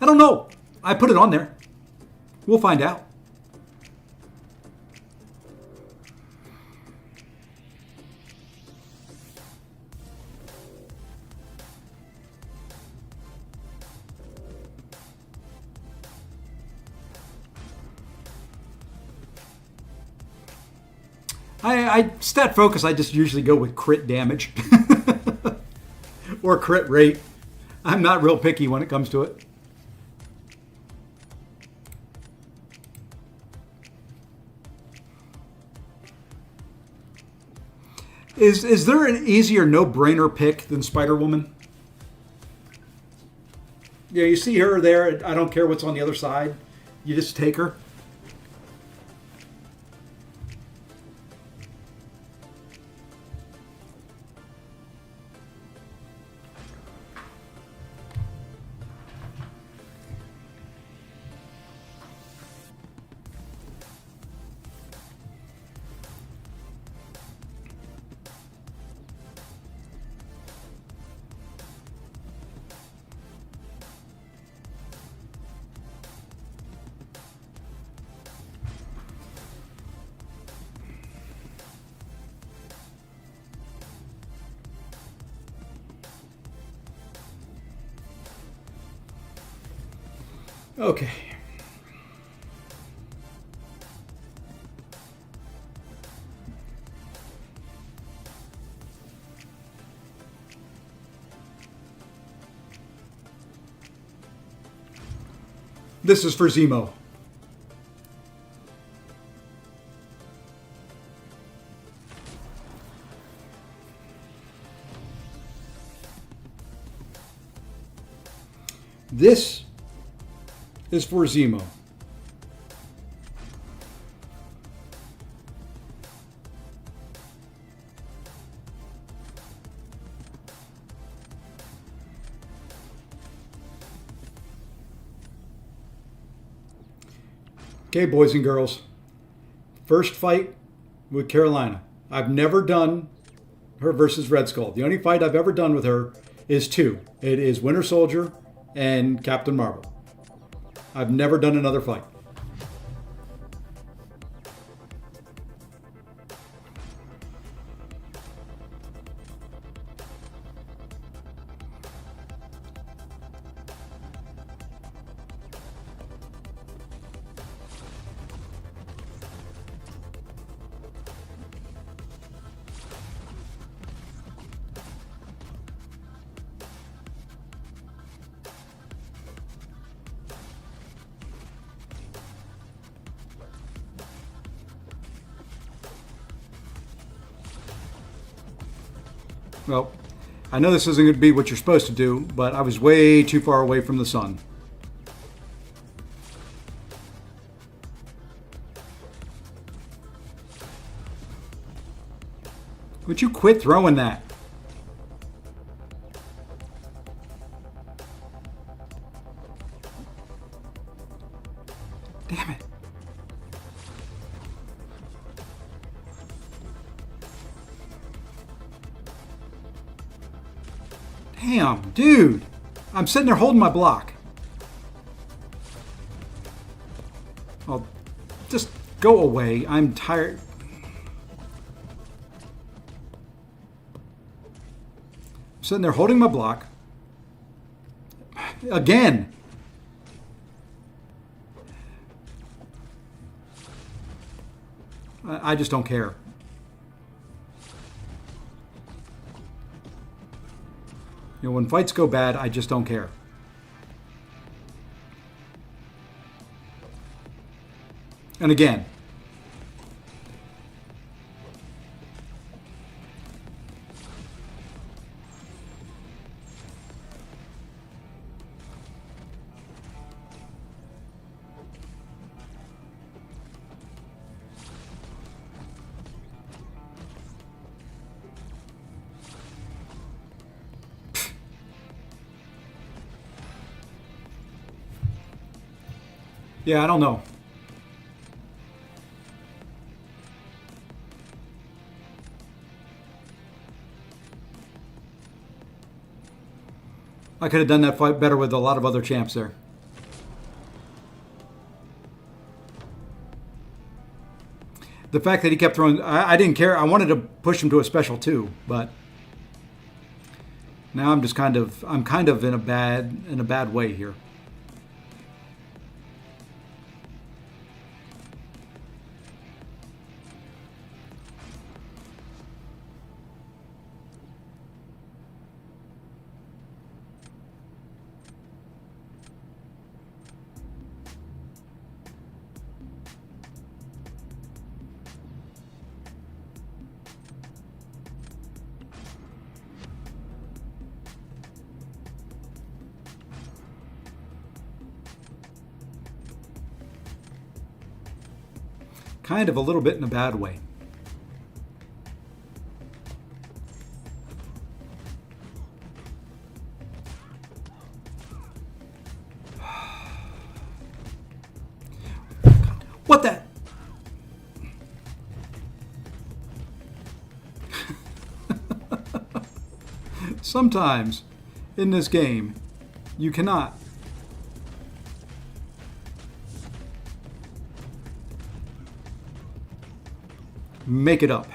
I don't know. I put it on there. We'll find out. I stat focus, I just usually go with crit damage or crit rate. I'm not real picky when it comes to it. Is there an easier no-brainer pick than Spider-Woman? Yeah, you see her there. I don't care what's on the other side. You just take her. Okay. This is for Zemo. This is for Zemo. Okay, boys and girls. First fight with Carolina. I've never done her versus Red Skull. The only fight I've ever done with her is 2. It is Winter Soldier and Captain Marvel. I've never done another fight. Well, I know this isn't going to be what you're supposed to do, but I was way too far away from the sun. Would you quit throwing that? Damn it. Damn, dude. I'm sitting there holding my block. Oh, just go away. I'm tired. I'm sitting there holding my block. Again. I just don't care. You know, when fights go bad, I just don't care. And again. Yeah, I don't know. I could have done that fight better with a lot of other champs there. The fact that he kept throwing, I didn't care. I wanted to push him to a special too, but now I'm kind of in a bad way here. Kind of a little bit in a bad way. What the? Sometimes in this game, you cannot. Make it up.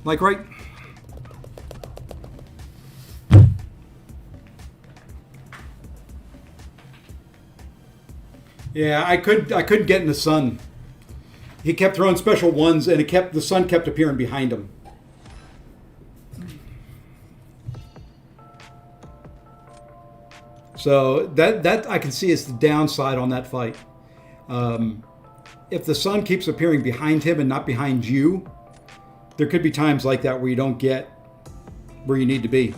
Like right. Yeah, I couldn't get in the sun. He kept throwing special ones, and the sun kept appearing behind him. So that I can see is the downside on that fight. If the sun keeps appearing behind him and not behind you, there could be times like that where you don't get where you need to be.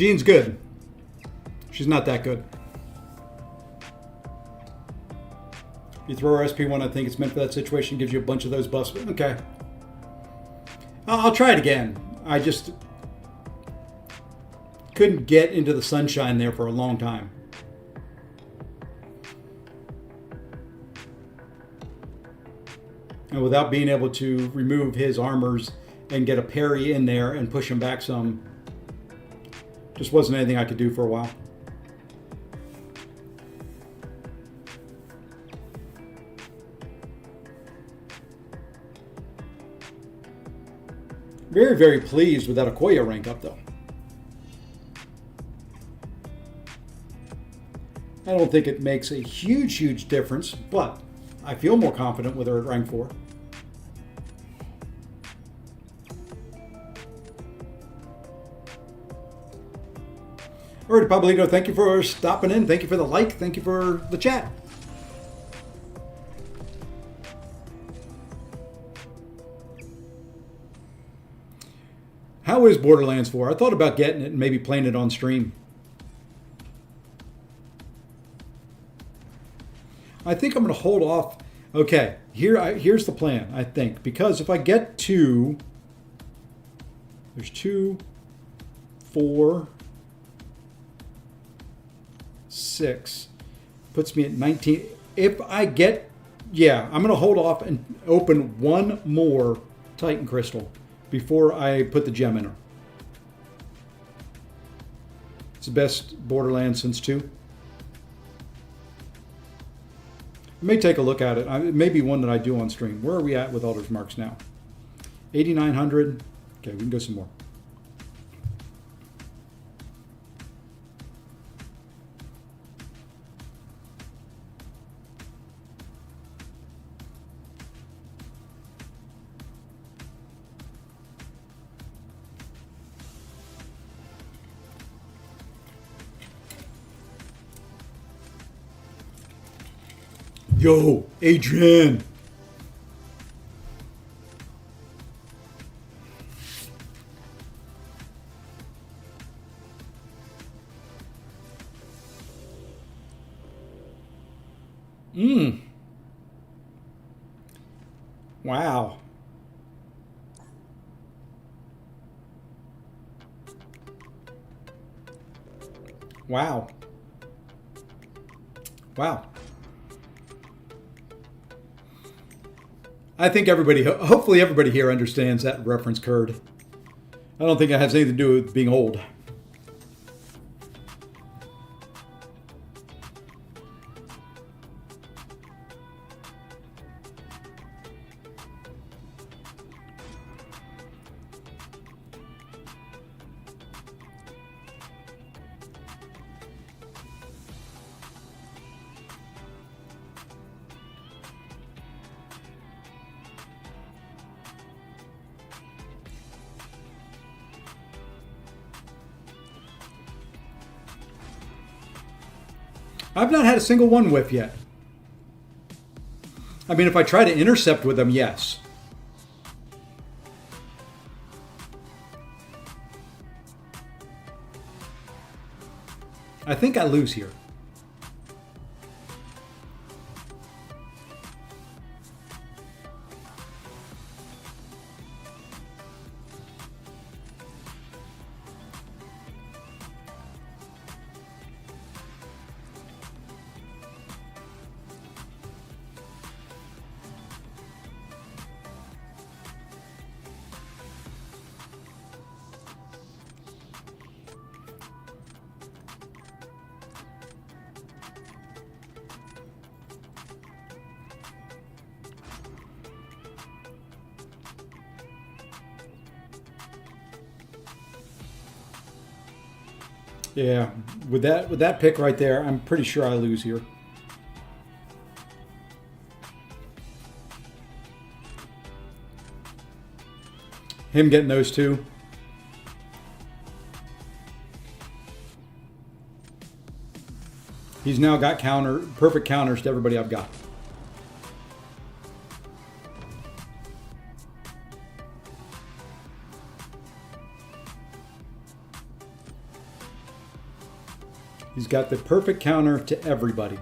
Jean's good. She's not that good. You throw her SP1, I think it's meant for that situation. Gives you a bunch of those buffs. Okay. I'll try it again. I just couldn't get into the sunshine there for a long time. And without being able to remove his armors and get a parry in there and push him back some, just wasn't anything I could do for a while. Very, very pleased with that Okoye rank up, though. I don't think it makes a huge, huge difference, but I feel more confident with her at rank 4. All right, Pablito, thank you for stopping in. Thank you for the like. Thank you for the chat. How is Borderlands 4? I thought about getting it and maybe playing it on stream. I think I'm going to hold off. Okay, here's the plan, I think. Because if I get to... There's 2, 4, 6. Puts me at 19. If I get... Yeah, I'm going to hold off and open one more Titan Crystal before I put the gem in her. It's the best Borderlands since 2. I may take a look at it. It may be one that I do on stream. Where are we at with Alder's Marks now? 8,900. Okay, we can go some more. Yo, Adrian. Wow. Wow. Wow. I think hopefully everybody here understands that reference, Curd. I don't think it has anything to do with being old. I've not had a single one whiff yet. I mean, if I try to intercept with them, yes. I think I lose here. Yeah, with that pick right there, I'm pretty sure I lose here. Him getting those two. He's now got perfect counters to everybody I've got. He's got the perfect counter to everybody.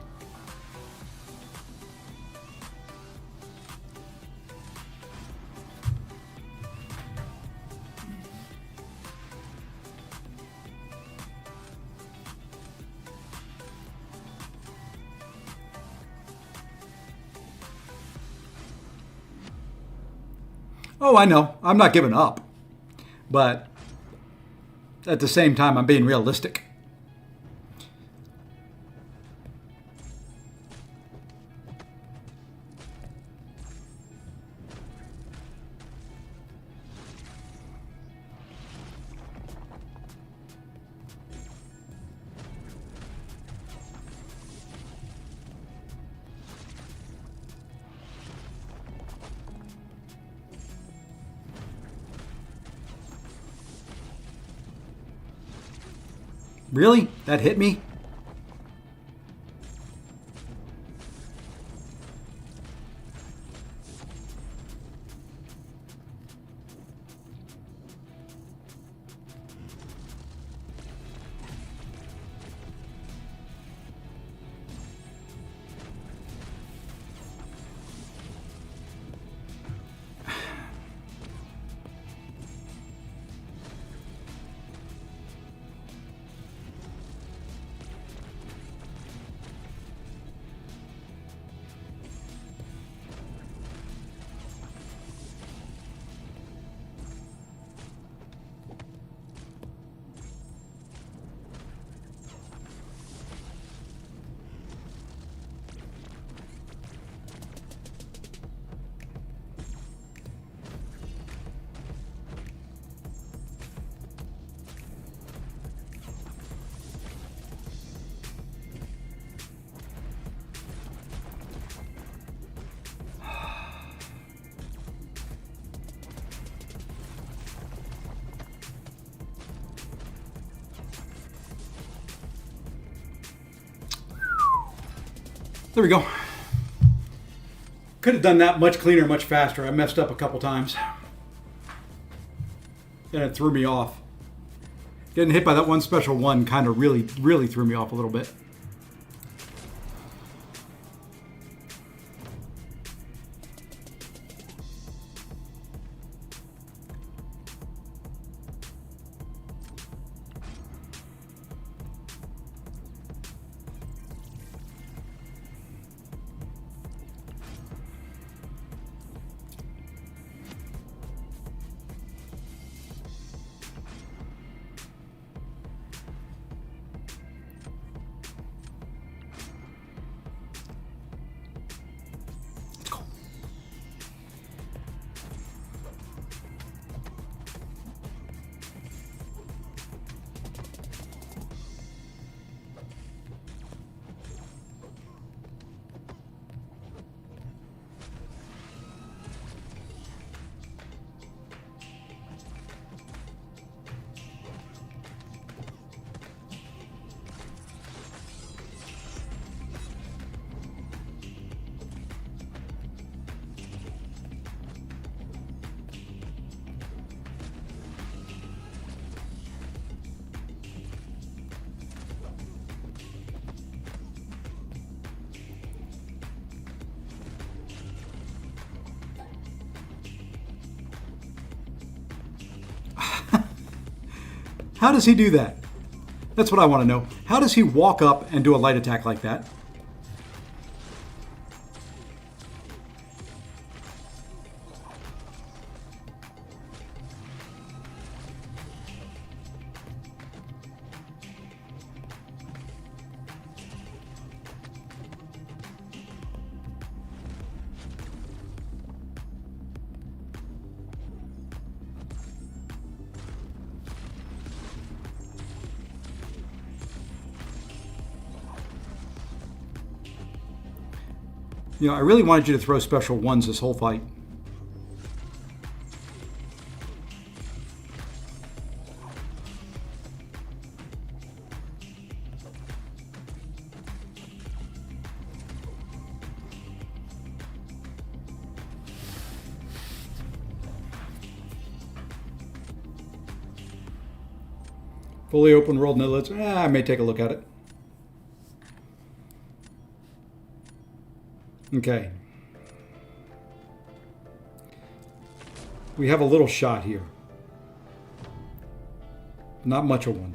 Oh, I know. I'm not giving up. But at the same time, I'm being realistic. Really? That hit me? There we go. Could have done that much cleaner, much faster. I messed up a couple times. And it threw me off. Getting hit by that one special one kind of really threw me off a little bit. How does he do that? That's what I want to know. How does he walk up and do a light attack like that? You know, I really wanted you to throw special ones this whole fight. Fully open world, no lids. I may take a look at it. Okay. We have a little shot here. Not much of one.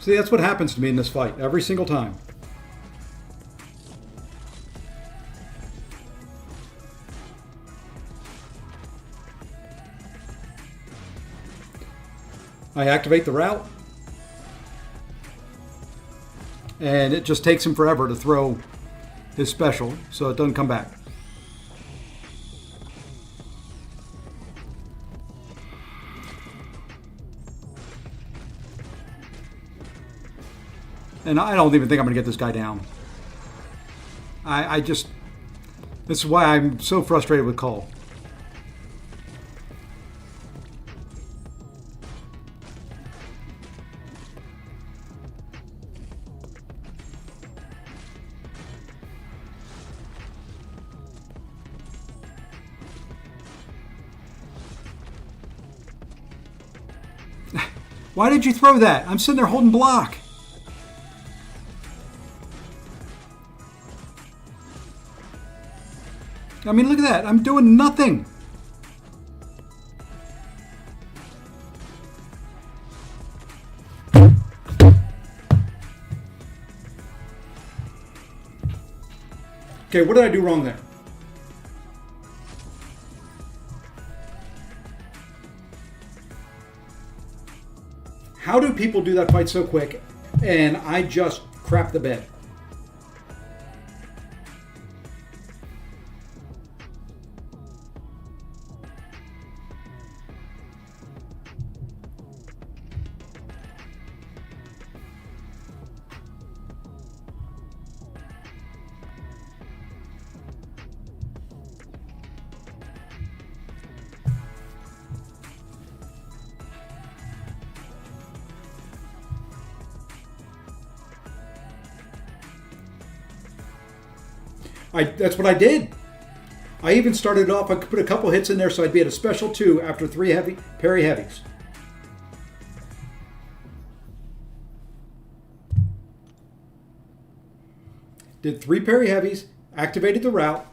See, that's what happens to me in this fight every single time. I activate the route, and it just takes him forever to throw his special, so it doesn't come back. And I don't even think I'm going to get this guy down. I just... This is why I'm so frustrated with Cole. Why did you throw that? I'm sitting there holding block. I mean, look at that. I'm doing nothing. Okay, what did I do wrong there? How do people do that fight so quick and I just crap the bed? That's what I did. I even started off, I could put a couple hits in there so I'd be at a special 2 after 3 parry heavies. Did 3 parry heavies, activated the route.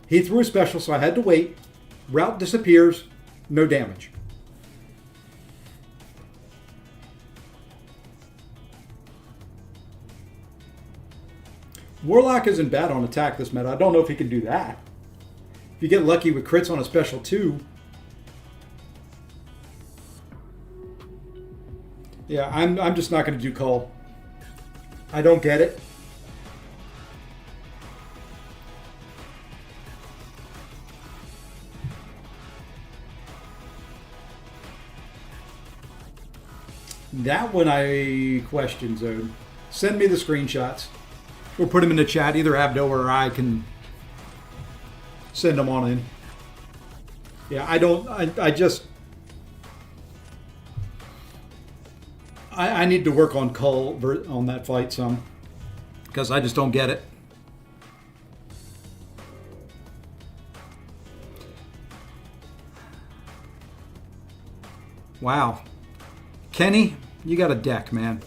He threw a special, so I had to wait. Route disappears, no damage. Warlock isn't bad on attack this meta. I don't know if he can do that. If you get lucky with crits on a special 2. Yeah, I'm just not going to do Cull. I don't get it. That one I question, Zone. Send me the screenshots. Or put them in the chat. Either Abdo or I can send them on in. Yeah, I need to work on Cull on that fight some. Because I just don't get it. Wow. Kenny, you got a deck, man.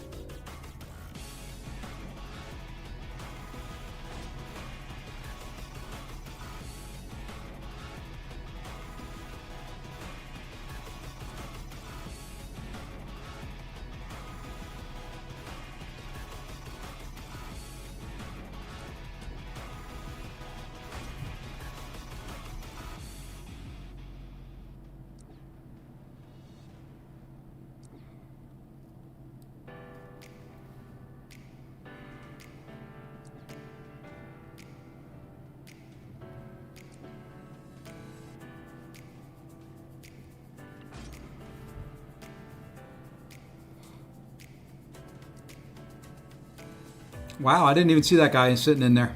Wow, I didn't even see that guy sitting in there.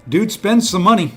Dude spends some money.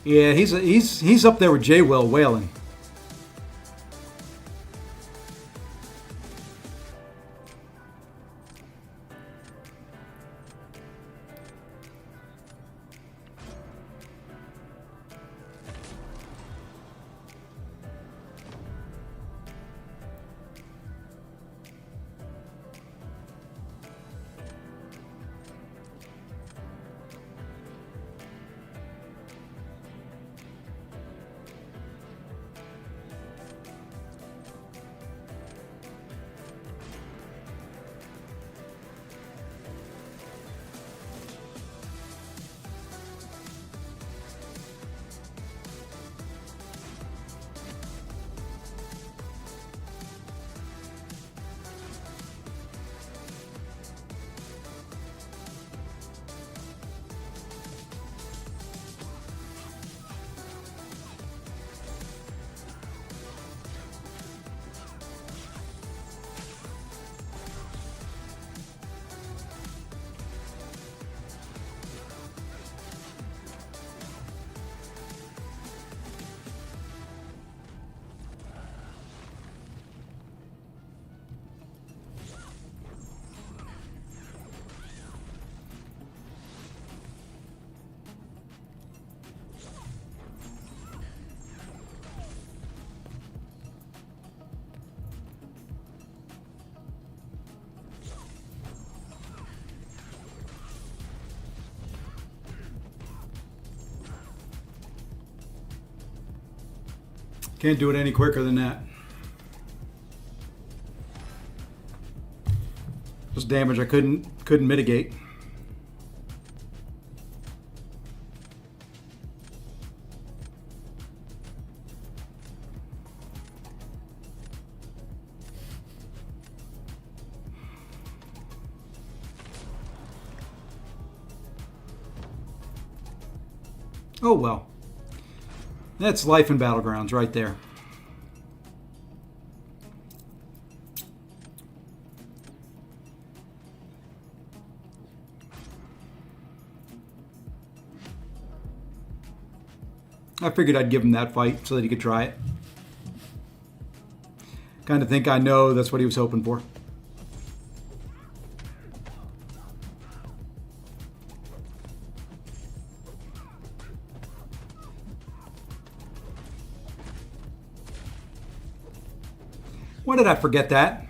Yeah, he's up there with J. Will whaling. Can't do it any quicker than that. Just damage I couldn't mitigate. Oh well. That's life in Battlegrounds right there. I figured I'd give him that fight so that he could try it. Kind of think I know that's what he was hoping for. Why did I forget that?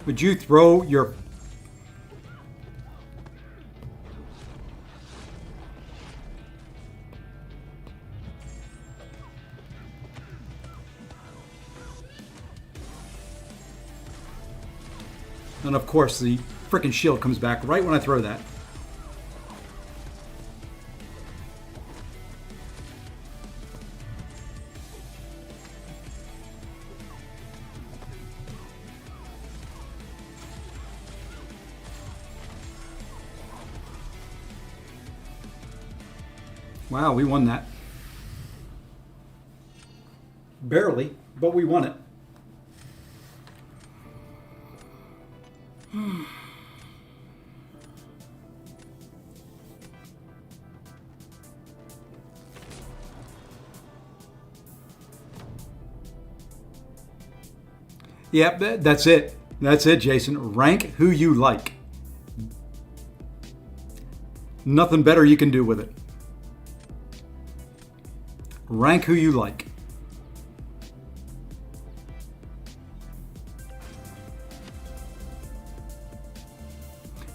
Would you throw your... And of course the frickin' shield comes back right when I throw that. Wow, we won that. Barely, but we won it. Yep, that's it. That's it, Jason. Rank who you like. Nothing better you can do with it. Rank who you like.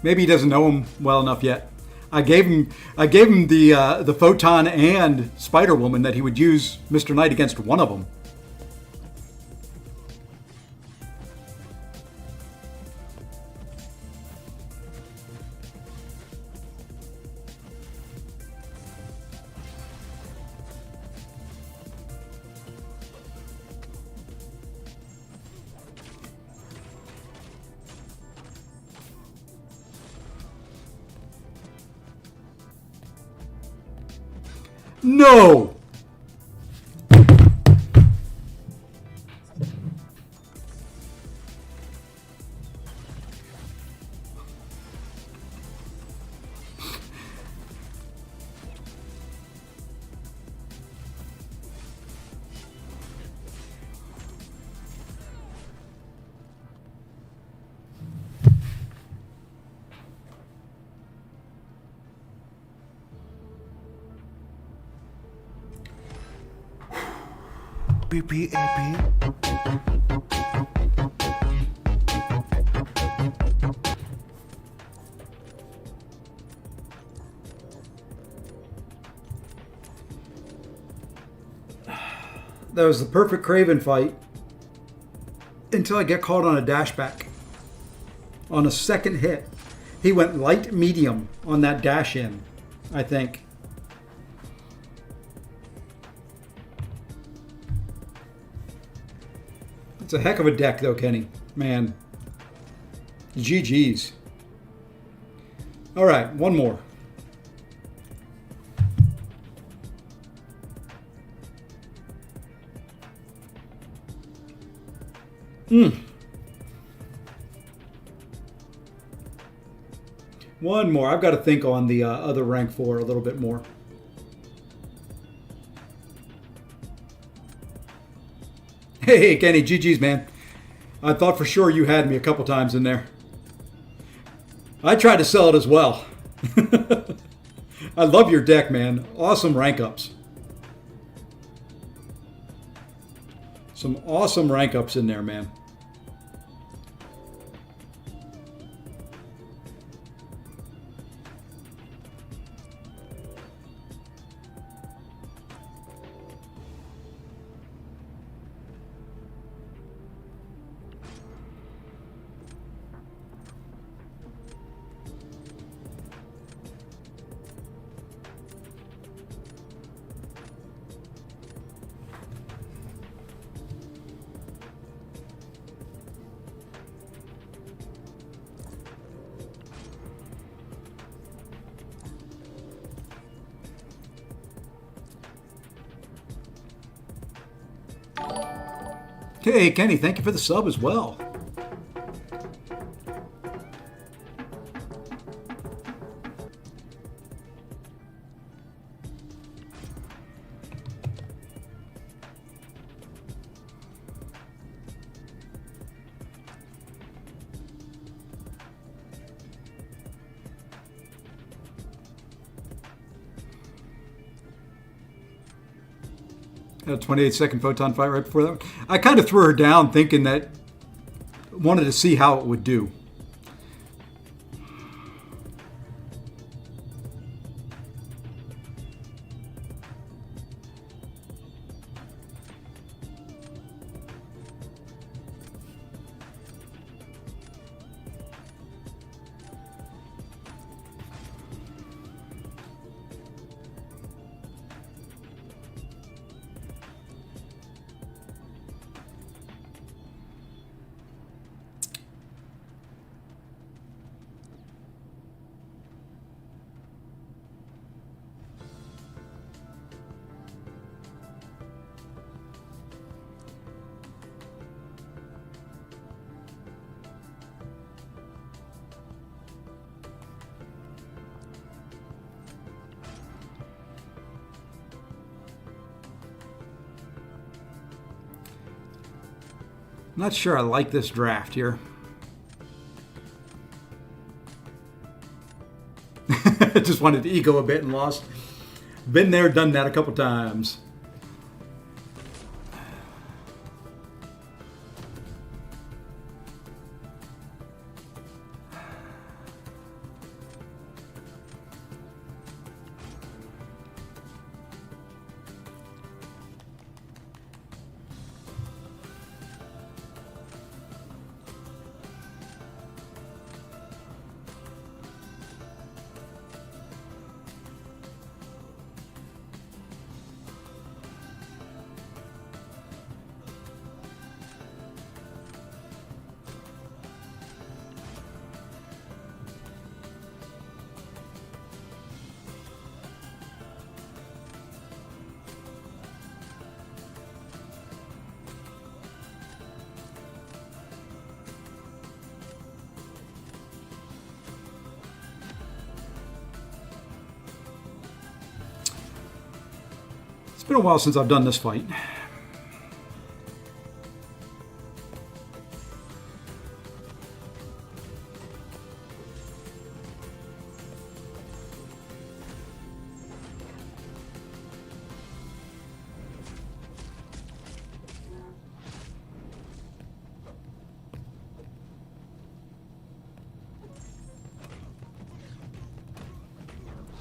Maybe he doesn't know him well enough yet. I gave him the Photon and Spider Woman that he would use Mr. Knight against one of them. No! BPAP. That was the perfect Craven fight until I get caught on a dashback. On a second hit. He went light medium on that dash in, I think. It's a heck of a deck though, Kenny. Man. GG's. Alright, one more. One more. I've got to think on the other rank 4 a little bit more. Hey, Kenny, GG's, man. I thought for sure you had me a couple times in there. I tried to sell it as well. I love your deck, man. Awesome rank ups. Some awesome rank ups in there, man. Hey, Kenny, thank you for the sub as well. A 28-second photon fight right before that one. I kind of threw her down thinking that wanted to see how it would do. Not sure I like this draft here. Just wanted to ego a bit and lost. Been there, done that a couple times. It's been a while since I've done this fight.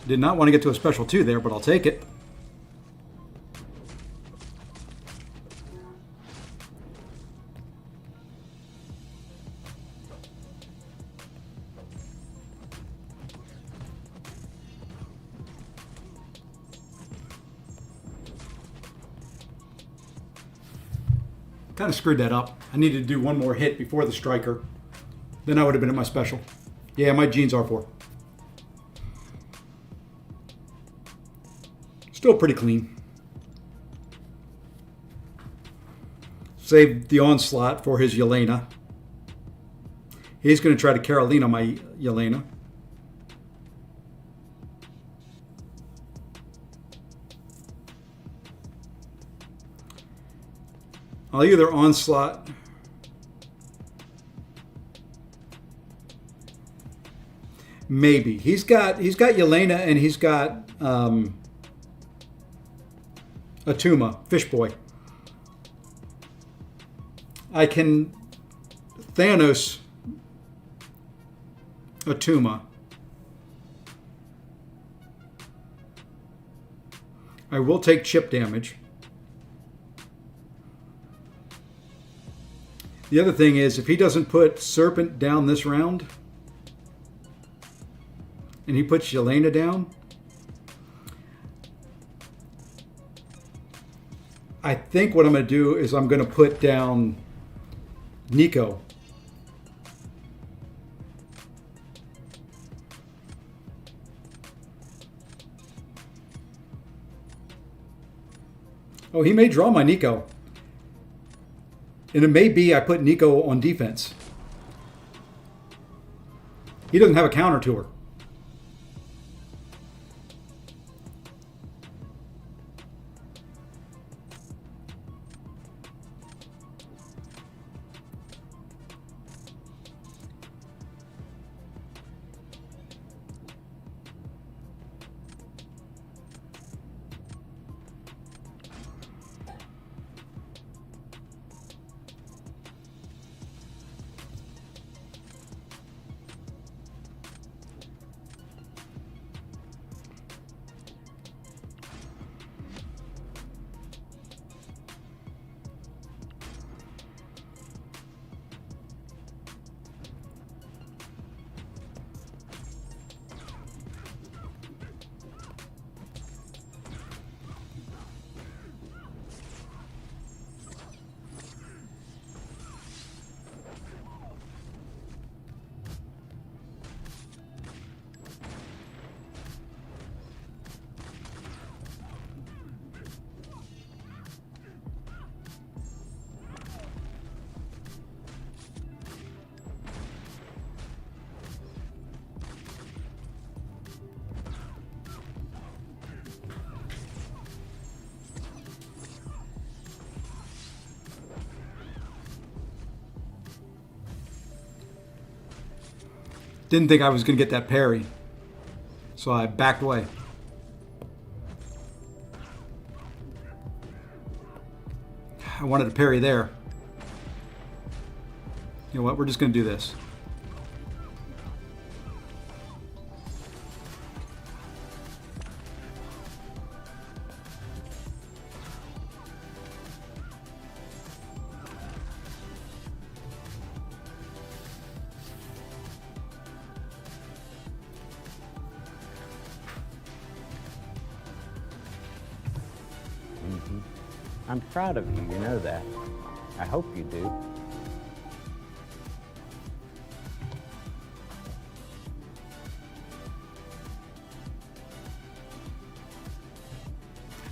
Did not want to get to a special 2 there, but I'll take it. Kind of screwed that up. I needed to do one more hit before the striker. Then I would have been at my special. Yeah, my genes are 4. Still pretty clean. Saved the onslaught for his Yelena. He's going to try to Carolina my Yelena. I'll either onslaught maybe. He's got Yelena and he's got Atuma, Fish Boy. I can Thanos Atuma. I will take chip damage. The other thing is, if he doesn't put Serpent down this round, and he puts Yelena down, I think what I'm going to do is I'm going to put down Nico. Oh, he may draw my Nico. And it may be I put Nico on defense. He doesn't have a counter to her. Didn't think I was going to get that parry. So I backed away. I wanted to parry there. You know what? We're just going to do this. I'm proud of you, you know that. I hope you do.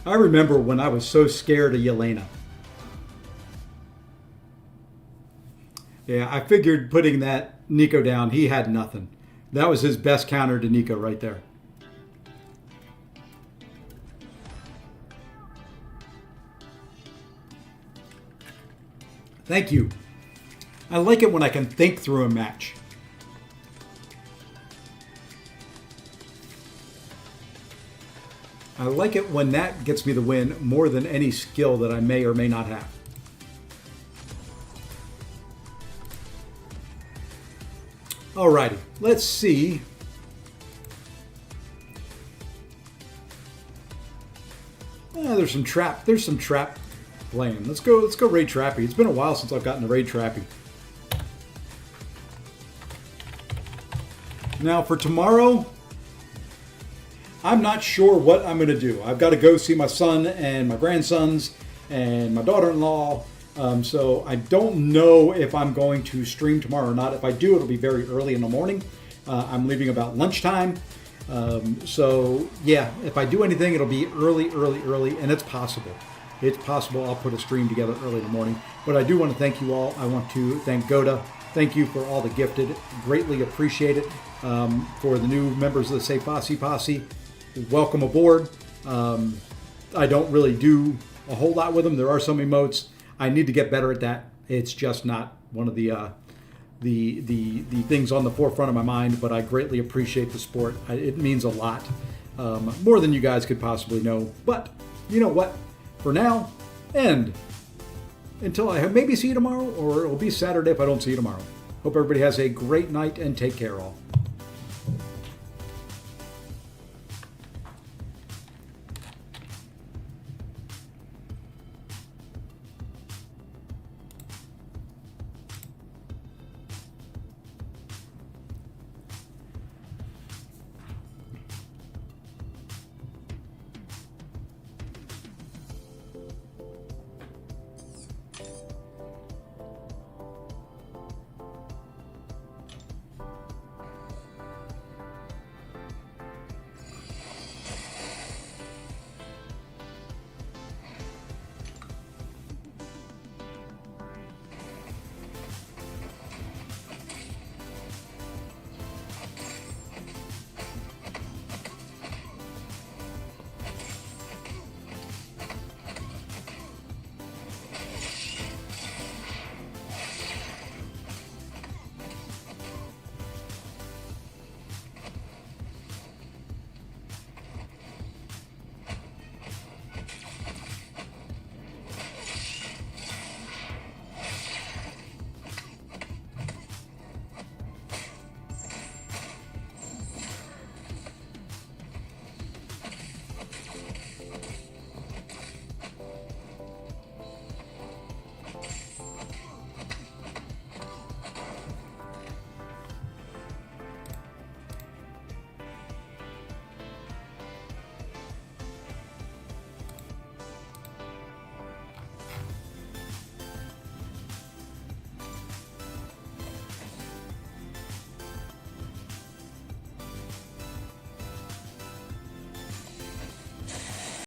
I remember when I was so scared of Yelena. Yeah, I figured putting that Nico down, he had nothing. That was his best counter to Nico right there. Thank you. I like it when I can think through a match. I like it when that gets me the win more than any skill that I may or may not have. Alrighty, let's see. There's some trap playing. Let's go raid Trappy. It's been a while since I've gotten to raid Trappy. Now for tomorrow, I'm not sure what I'm going to do. I've got to go see my son and my grandsons and my daughter-in-law. So I don't know if I'm going to stream tomorrow or not. If I do, it'll be very early in the morning. I'm leaving about lunchtime. So yeah, if I do anything, it'll be early, and it's possible. It's possible I'll put a stream together early in the morning. But I do want to thank you all. I want to thank Goda. Thank you for all the gifted. Greatly appreciate it. For the new members of the Say Posse, welcome aboard. I don't really do a whole lot with them. There are some emotes. I need to get better at that. It's just not one of the things on the forefront of my mind, but I greatly appreciate the support. It means a lot. More than you guys could possibly know. But you know what? For now, and until I maybe see you tomorrow, or it'll be Saturday if I don't see you tomorrow. Hope everybody has a great night and take care all.